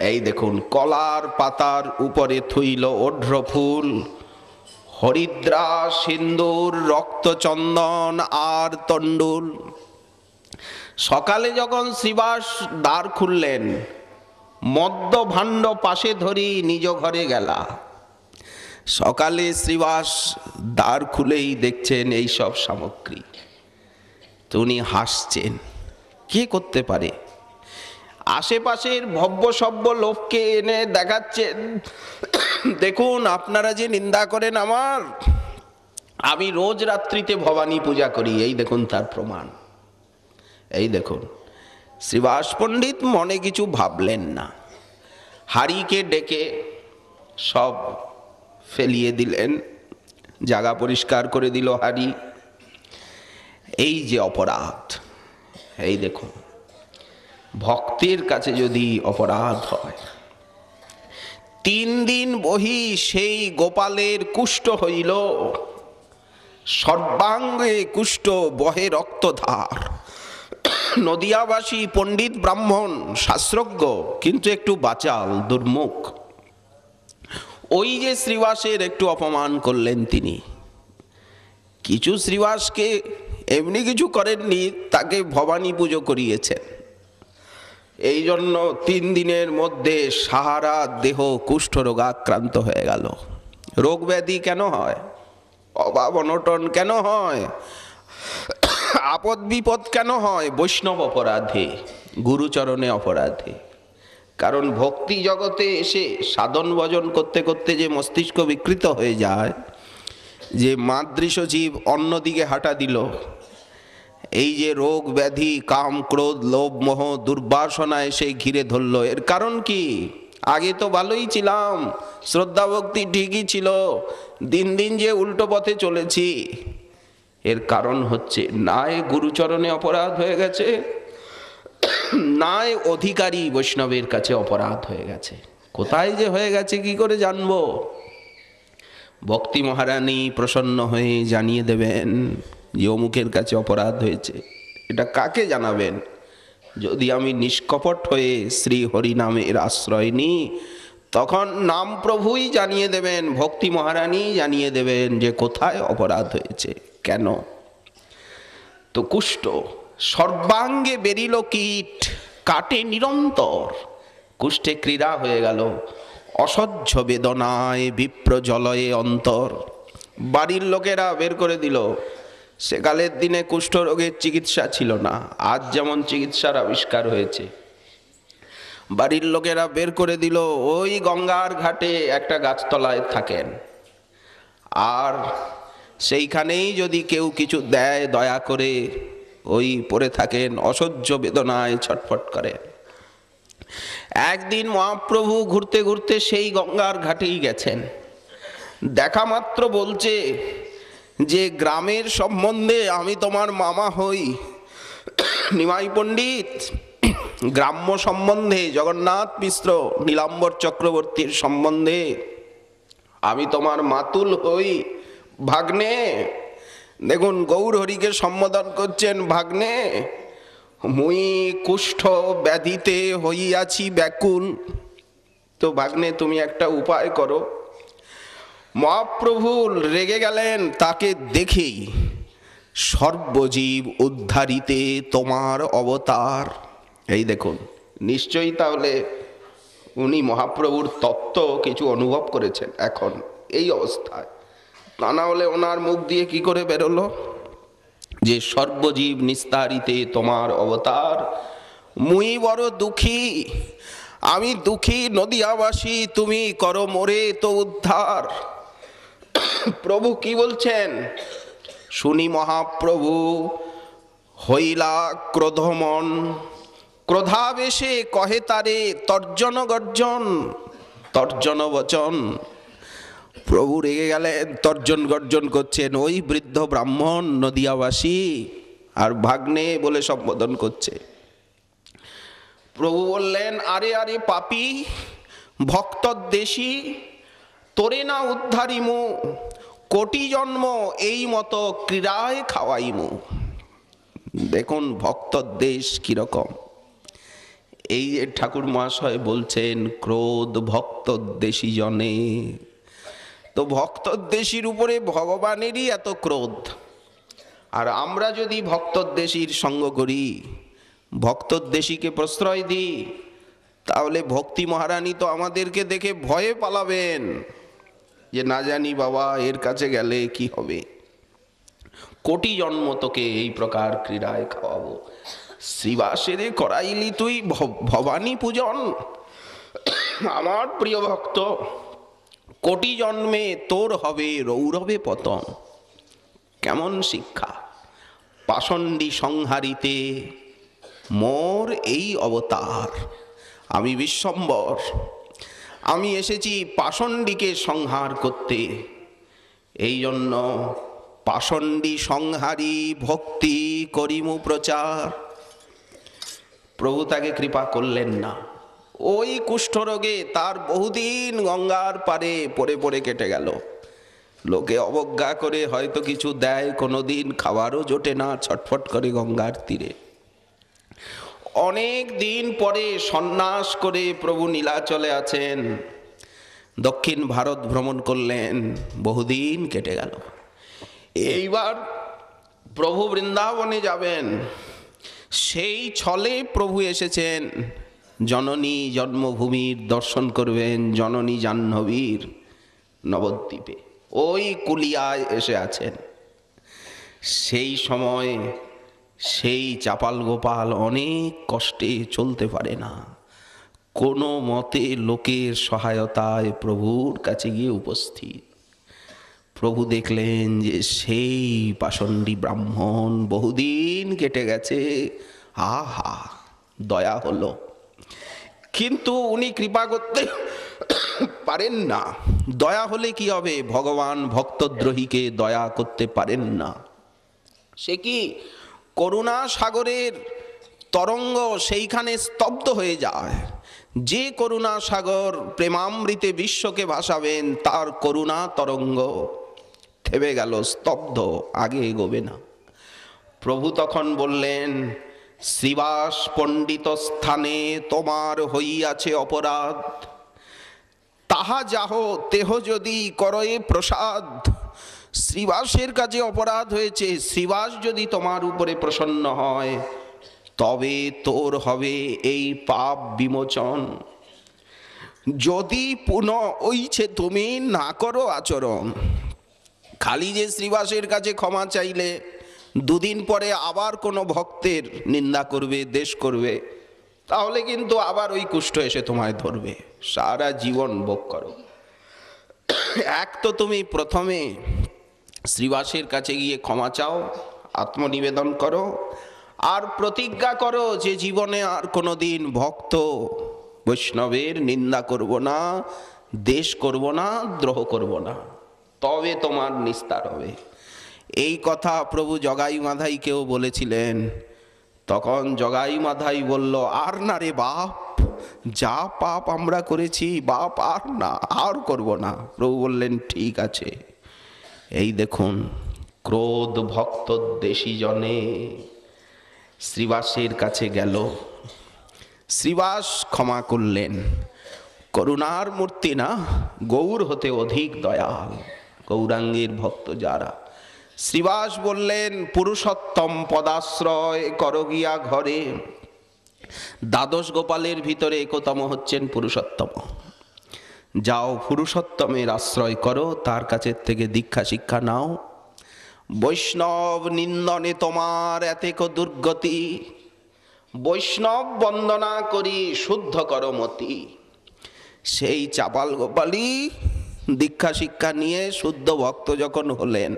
এই দেখুন, কলার পাতার উপরে থুইল ওঢ্র ফুল, হরিদ্রা, সিন্দুর, রক্তচন্দন আর তণ্ডুল। সকালে যখন শ্রীবাস দ্বার খুললেন, মদ্য ভাণ্ড পাশে ধরি নিজ ঘরে গেলা। সকালে শ্রীবাস দ্বার খুলেই দেখছেন এই সব সামগ্রী। তো উনি হাসছেন, কে করতে পারে? আশেপাশের ভব্য সভ্য লোককে এনে দেখাচ্ছেন, দেখুন আপনারা যে নিন্দা করেন আমার, আমি রোজ রাত্রিতে ভবানী পূজা করি, এই দেখুন তার প্রমাণ। এই দেখুন। শ্রীবাস পণ্ডিত মনে কিছু ভাবলেন না, হাড়িকে ডেকে সব ফেলিয়ে দিলেন, জায়গা পরিষ্কার করে দিল হাড়ি। এই যে অপরাধ, এই দেখুন, ভক্তের কাছে যদি অপরাধ হয়। 3 দিন বহি সেই গোপালের কুষ্ঠ হইল, সর্বাঙ্গে কুষ্ঠ বহে রক্তধার। নদিয়াবাসী পণ্ডিত ব্রাহ্মণ শাস্ত্রজ্ঞ, কিন্তু একটু বাচাল, দুর্মুখ। ওই যে শ্রীবাসের একটু অপমান করলেন তিনি। কিছু শ্রীবাসকে এমনি কিছু করেননি, তাকে ভবানী পুজো করিয়েছেন। এই জন্য 3 দিনের মধ্যে সারা দেহ কুষ্ঠ রোগাক্রান্ত হয়ে গেল। রোগ ব্যাধি কেন হয়? অভাব অনটন কেন হয়? আপদ বিপদ কেন হয়? বৈষ্ণব অপরাধে, গুরুচরণে অপরাধে। কারণ ভক্তি জগতে এসে সাধন ভজন করতে করতে যে মস্তিষ্ক বিকৃত হয়ে যায়, যে মাদৃশ জীব অন্যদিকে হাঁটা দিল, এই যে রোগ ব্যাধি, কাম ক্রোধ লোভ মোহ দুর্বাসনা এসে ঘিরে ধরল, এর কারণ কি? আগে তো ভালোই ছিলাম, শ্রদ্ধা ভক্তি ঠিকই ছিল, দিন দিন যে উল্টো পথে চলেছি। এর কারণ হচ্ছে নাই গুরুচরণে অপরাধ হয়ে গেছে, নাই অধিকারী বৈষ্ণবের কাছে অপরাধ হয়ে গেছে। কোথায় যে হয়ে গেছে কি করে জানবো? ভক্তি মহারানী প্রসন্ন হয়ে জানিয়ে দেবেন যে অমুকের কাছে অপরাধ হয়েছে। এটা কাকে জানাবেন? যদি আমি নিষ্কপট হয়ে শ্রী হরি নামের আশ্রয় নিই, তখন নাম প্রভুই জানিয়ে দেবেন, ভক্তি মহারানী জানিয়ে দেবেন যে কোথায় অপরাধ হয়েছে, কেন। তো কুষ্ঠ সর্বাঙ্গে বেরিল কীট, কাটে নিরন্তর। কুষ্ঠে ক্রীড়া হয়ে গেল, অসহ্য বেদনায় বিপ্র জলয়ে অন্তর। বাড়ির লোকেরা বের করে দিল। সেকালের দিনে কুষ্ঠ রোগের চিকিৎসা ছিল না, আজ যেমন চিকিৎসার আবিষ্কার হয়েছে। বাড়ির লোকেরা বের করে দিল, ওই গঙ্গার ঘাটে একটা গাছতলায় থাকেন, আর সেইখানেই যদি কেউ কিছু দেয় দয়া করে, ওই পড়ে থাকেন, অসহ্য বেদনায় ছটফট করে। একদিন মহাপ্রভু ঘুরতে ঘুরতে সেই গঙ্গার ঘাটেই গেছেন। দেখা মাত্র বলছে যে গ্রামের সম্বন্ধে আমি তোমার মামা হই। নিমাই পণ্ডিত গ্রাম্য সম্বন্ধে, জগন্নাথ মিশ্র নীলাম্বর চক্রবর্তীর সম্বন্ধে আমি তোমার মাতুল হই। ভাগ্নে, দেখুন গৌরহরিকে সম্বোধন করছেন, ভাগ্নে মুই কুষ্ঠ ব্যাধিতে হইয়াছি ব্যাকুল। তো ভাগ্নে তুমি একটা উপায় করো। মহাপ্রভু রেগে গেলেন তাকে দেখেই, সর্বজীব উদ্ধারিতে তোমার অবতার। এই দেখুন, নিশ্চয়ই তাহলে উনি মহাপ্রভুর তত্ত্ব কিছু অনুভব করেছেন এখন এই অবস্থায়, তা না হলে ওনার মুখ দিয়ে কি করে বেরোলো যে সর্বজীব নিস্তারিতে তোমার অবতার। মুই বড় দুঃখী, আমি দুঃখী নদিয়াবাসী, তুমি করো মোরে তো উদ্ধার। প্রভু কি বলছেন শুনি। মহাপ্রভু হইলা ক্রোধমন, ক্রোধাবেশে কহে তারে তর্জন গর্জন, তর্জন বচন। প্রভু রেগে গেলেন, তর্জন গর্জন করছেন। ওই বৃদ্ধ ব্রাহ্মণ নদিয়াবাসী আর ভাগ্নে বলে সম্বোধন করছে। প্রভু বললেন, আরে আরে পাপী ভক্তদ্বেষী, তোরে না উদ্ধারিমু, কোটি জন্ম এই মতো ক্রীড়ায় খাওয়াইমু। দেখুন ভক্তদ্বেষ কিরকম। এই যে ঠাকুর মহাশয় বলছেন ক্রোধ ভক্তদ্বেষী জনে, তো ভক্তদ্বেষীর উপরে ভগবানেরই এত ক্রোধ। আর আমরা যদি ভক্তদ্বেষীর সঙ্গ করি, ভক্তদ্বেষীকে প্রশ্রয় দিই, তাহলে ভক্তি মহারানী তো আমাদেরকে দেখে ভয়ে পালাবেন, যে না জানি বাবা এর কাছে গেলে কি হবে, কোটি জন্ম তোকে এই প্রকার ক্রীড়ায় খাওয়াবো। শ্রীবাসেরে করাইলি তুই ভবানী পূজন, আমার প্রিয় ভক্ত, কোটি জন্মে তোর হবে রৌরবে পতন। কেমন শিক্ষা! পাষণ্ডী সংহারিতে মোর এই অবতার। আমি বিশ্বম্বর, আমি এসেছি পাষণ্ডীকে সংহার করতে। এই জন্য পাষণ্ডী সংহারী ভক্তি করিমু প্রচার। প্রভু তাকে কৃপা করলেন না। ওই কুষ্ঠরোগে তার বহুদিন গঙ্গার পারে পড়ে পড়ে কেটে গেল। লোকে অবজ্ঞা করে হয়তো কিছু দেয়, কোনোদিন খাবারও জোটে না, ছটফট করে গঙ্গার তীরে। অনেক দিন পরে সন্ন্যাস করে প্রভু নীলাচলে আছেন, দক্ষিণ ভারত ভ্রমণ করলেন, বহুদিন কেটে গেল। এইবার প্রভু বৃন্দাবনে যাবেন, সেই ছলে প্রভু এসেছেন জননী জন্মভূমির দর্শন করবেন, জননী জাহ্নবীর নবদ্বীপে, ওই কুলিয়ায় এসে আছেন। সেই সময় সেই চাপাল গোপাল অনেক কষ্টে চলতে পারে না, কোনো মতে লোকের সহায়তায় প্রভুর কাছে গিয়ে উপস্থিত। প্রভু দেখলেন যে সেই পাষণ্ডী ব্রাহ্মণ, বহুদিন কেটে গেছে, আহা দয়া হলো, কিন্তু উনি কৃপা করতে পারেন না। দয়া হলে কি হবে? ভগবান ভক্তদ্রোহীকে দয়া করতে পারেন না। সে কি করুণা সাগরের তরঙ্গ সেইখানে স্তব্ধ হয়ে যায়। যে করুণা সাগর প্রেমামৃতে বিশ্বকে ভাসাবেন, তার করুণা তরঙ্গ থেমে গেল, স্তব্ধ, আগে এগোবে না। প্রভু তখন বললেন, শ্রীবাস পণ্ডিত স্থানে তোমার হইয়াছে অপরাধ, তাহা যাহ তেহ যদি করয়ে প্রসাদ। শ্রীবাসের কাছে অপরাধ হয়েছে, শ্রীবাস যদি তোমার উপরে প্রসন্ন হয়, তবে তোর হবে এই পাপ বিমোচন। যদি পুনঃ ওইছে তুমি না করো আচরণ, খালি যে শ্রীবাসের কাছে ক্ষমা চাইলে দুদিন পরে আবার কোনো ভক্তের নিন্দা করবে, দেশ করবে, তাহলে কিন্তু আবার ওই কুষ্ঠ এসে তোমায় ধরবে, সারা জীবন ভোগ করো। এক তো তুমি প্রথমে শ্রীবাসের কাছে গিয়ে ক্ষমা চাও, আত্মনিবেদন করো, আর প্রতিজ্ঞা করো যে জীবনে আর কোনো দিন ভক্ত বৈষ্ণবের নিন্দা করব না, দেশ করব না, দ্রোহ করব না, তবে তোমার নিস্তার হবে। এই কথা প্রভু জগাই মাধাইকেও বলেছিলেন। তখন জগাই মাধাই বলল, আর না রে বাপ, যা পাপ আমরা করেছি বাপ আর না, আর করব না। প্রভু বললেন, ঠিক আছে। এই দেখুন ক্রোধ ভক্তদ্বেষী জনে শ্রীবাসের কাছে গেল। শ্রীবাস ক্ষমা করলেন। করুণার মূর্তি না, গৌর হতে অধিক দয়াল, গৌরাঙ্গের ভক্ত যারা। শ্রীবাস বললেন, পুরুষোত্তম পদাশ্রয় কর গিয়া ঘরে। দ্বাদশ গোপালের ভিতরে একতম হচ্ছেন পুরুষোত্তম। যাও পুরুষোত্তমের আশ্রয় করো, তার কাছের থেকে দীক্ষা শিক্ষা নাও। বৈষ্ণব নিন্দনে তোমার এতেক দুর্গতি, বৈষ্ণব বন্দনা করি শুদ্ধ করো মতি। সেই চাপাল গোপালী দীক্ষা শিক্ষা নিয়ে শুদ্ধ ভক্ত যখন হলেন,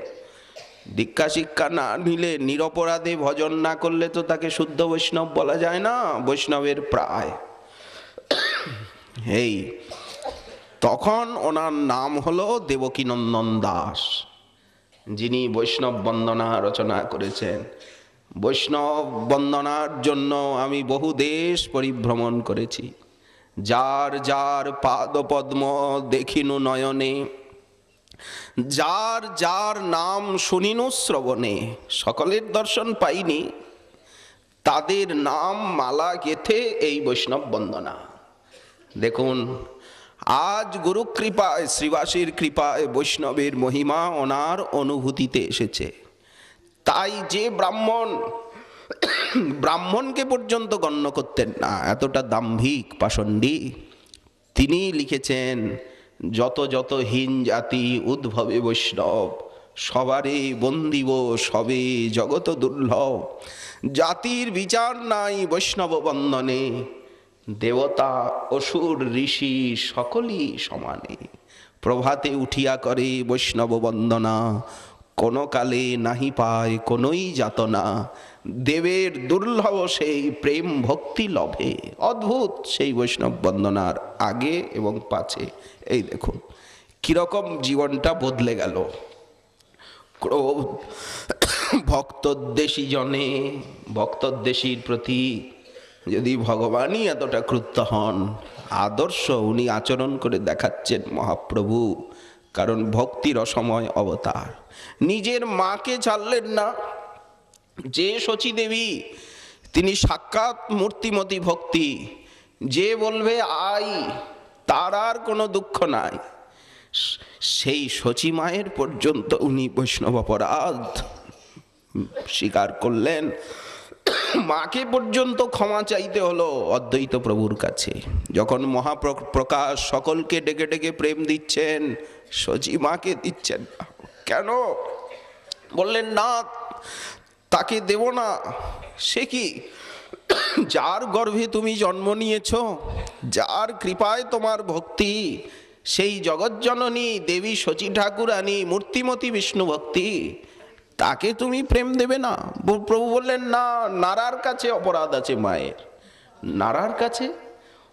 দীক্ষা শিক্ষা না নিলে, নিরপরাধে ভজন না করলে তো তাকে শুদ্ধ বৈষ্ণব বলা যায় না, বৈষ্ণবের প্রায়। এই তখন ওনার নাম হলো দেবকীনন্দন দাস, যিনি বৈষ্ণব বন্দনা রচনা করেছেন। বৈষ্ণব বন্দনার জন্য আমি বহু দেশ পরিভ্রমণ করেছি। যার যার পাদপদ্ম দেখিনু নয়নে, যার যার নাম শুনিনু শ্রবণে, সকলের দর্শন পাইনি, তাদের নাম মালা গেথে এই বৈষ্ণব বন্দনা। দেখুন, আজ গুরু কৃপায়, শ্রীবাসীর কৃপায় বৈষ্ণবের মহিমা ওনার অনুভূতিতে এসেছে। তাই যে ব্রাহ্মণকে পর্যন্ত গণ্য করতেন না, এতটা দাম্ভিক পাষণ্ডী, তিনি লিখেছেন, যত যত হীন জাতি উদ্ভবে বৈষ্ণব, সবারে বন্দিব সবে জগত দুর্লভ। জাতির বিচার নাই বৈষ্ণব বন্দনে, দেবতা অসুর ঋষি সকলই সমানে। প্রভাতে উঠিয়া করে বৈষ্ণব বন্দনা, কোনো কালে নাহি পায় কোনোই যাতনা। দেবের দুর্লভ সেই প্রেম ভক্তি লভে। অদ্ভুত সেই বৈষ্ণব বন্দনার আগে এবং পাছে। এই দেখুন কিরকম জীবনটা বদলে গেল। ক্রোধ ভক্তদ্বেষী জনে, ভক্তদ্বেষীর প্রতি যদি ভগবানই এতটা ক্রুদ্ধ হন, আদর্শ উনি আচরণ করে দেখাচ্ছেন মহাপ্রভু। কারণ ভক্তির অসময় অবতার। নিজের মাকে ছাড়লেন না। যে শচী দেবী, তিনি সাক্ষাৎ মূর্তিমতী ভক্তি, যে বলবে আই, তার আর কোনো দুঃখ নাই। সেই শচী মায়ের পর্যন্ত উনি বৈষ্ণব অপরাধ স্বীকার করলেন। মাকে পর্যন্ত ক্ষমা চাইতে হলো অদ্বৈত প্রভুর কাছে। যখন মহাপ্রকাশ সকলকে ডেকে ডেকে প্রেম দিচ্ছেন, শচী মাকে দিচ্ছেন না কেন? বললেন না, তাকে দেব না। সে কি? যার গর্ভে তুমি জন্ম নিয়েছ, যার কৃপায় তোমার ভক্তি, সেই জগজ্জননী দেবী শচী ঠাকুরানী মূর্তিমতী বিষ্ণু ভক্তি, তাকে তুমি প্রেম দেবে না? প্রভু বললেন না, নারার কাছে অপরাধ আছে মায়ের। নারার কাছে?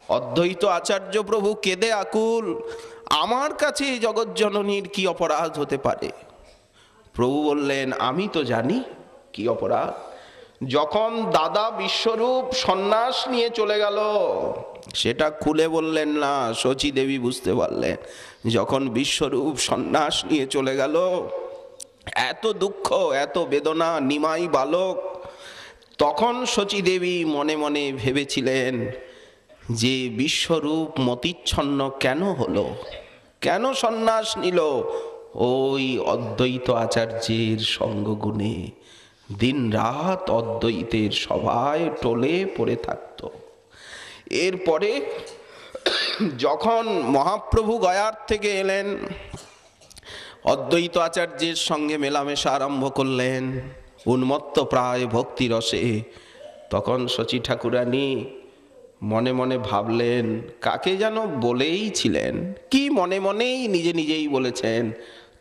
অদ্বৈত আচার্য প্রভু কেঁদে আকুল, আমার কাছে জগজ্জননীর কি অপরাধ হতে পারে? প্রভু বললেন, আমি তো জানি কি অপরাধ। যখন দাদা বিশ্বরূপ সন্ন্যাস নিয়ে চলে গেল, সেটা খুলে বললেন না, শচী দেবী বুঝতে পারলেন। যখন বিশ্বরূপ সন্ন্যাস নিয়ে চলে গেল, এত দুঃখ, এত বেদনা, নিমাই বালক। তখন শচী দেবী মনে মনে ভেবেছিলেন যে বিশ্বরূপ মতিচ্ছন্ন কেন হলো, কেন সন্ন্যাস নিল? ওই অদ্বৈত আচার্যের সঙ্গগুণে দিন রাত অদ্বৈতের সভায় টলে পড়ে থাকত। এরপরে যখন মহাপ্রভু গয়ার থেকে এলেন, অদ্বৈত আচার্যের সঙ্গে মেলামেশা আরম্ভ করলেন উন্মত্ত প্রায় ভক্তিরসে। তখন শচী ঠাকুরানী মনে মনে ভাবলেন, কাকে যেন বলেই ছিলেন, কি মনে মনেই নিজে নিজেই বলেছেন,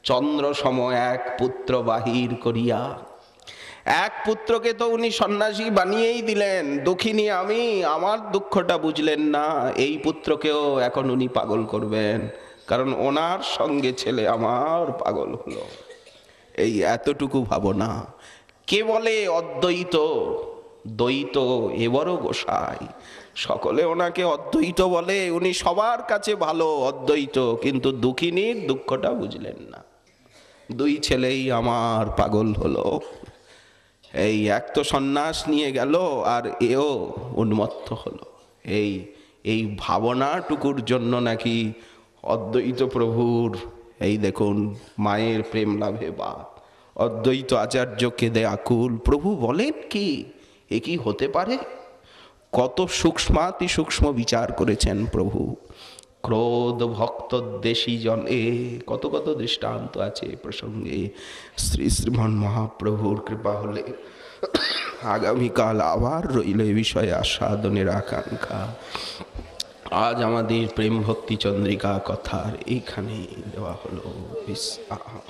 চন্দ্র সম এক পুত্র বাহির করিয়া। এক পুত্রকে তো উনি সন্ন্যাসী বানিয়েই দিলেন। দুঃখিনী আমি, আমার দুঃখটা বুঝলেন না। এই পুত্রকেও এখন উনি পাগল করবেন, কারণ ওনার সঙ্গে ছেলে আমার পাগল হলো। এই এতটুকু ভাবনা। কে বলে অদ্বৈত? দ্বৈত এবারও গোসাই। সকলে ওনাকে অদ্বৈত বলে, উনি সবার কাছে ভালো অদ্বৈত, কিন্তু দুঃখিনীর দুঃখটা বুঝলেন না। দুই ছেলেই আমার পাগল হলো। এই এক তো সন্ন্যাস নিয়ে গেল, আর এও উন্মত্ত হলো। এই এই ভাবনাটুকুর জন্য নাকি অদ্বৈত প্রভুর এই দেখুন মায়ের প্রেম লাভে বাদ। অদ্বৈত আচার্য কেঁদে আকুল। প্রভু বলেন কি এ কি হতে পারে? কত সূক্ষ্মাতি সূক্ষ্ম বিচার করেছেন প্রভু। ক্রোধ ভক্ত দেশী জনে, কত কত দৃষ্টান্ত আছে এ প্রসঙ্গে। শ্রী শ্রীমান মহাপ্রভুর কৃপা হলে আগামীকাল আবার রইল এ বিষয়ে আস্বাদনের আকাঙ্ক্ষা। আজ আমাদের প্রেম ভক্তি চন্দ্রিকা কথার এইখানে দেওয়া হলো বিশ্রাম।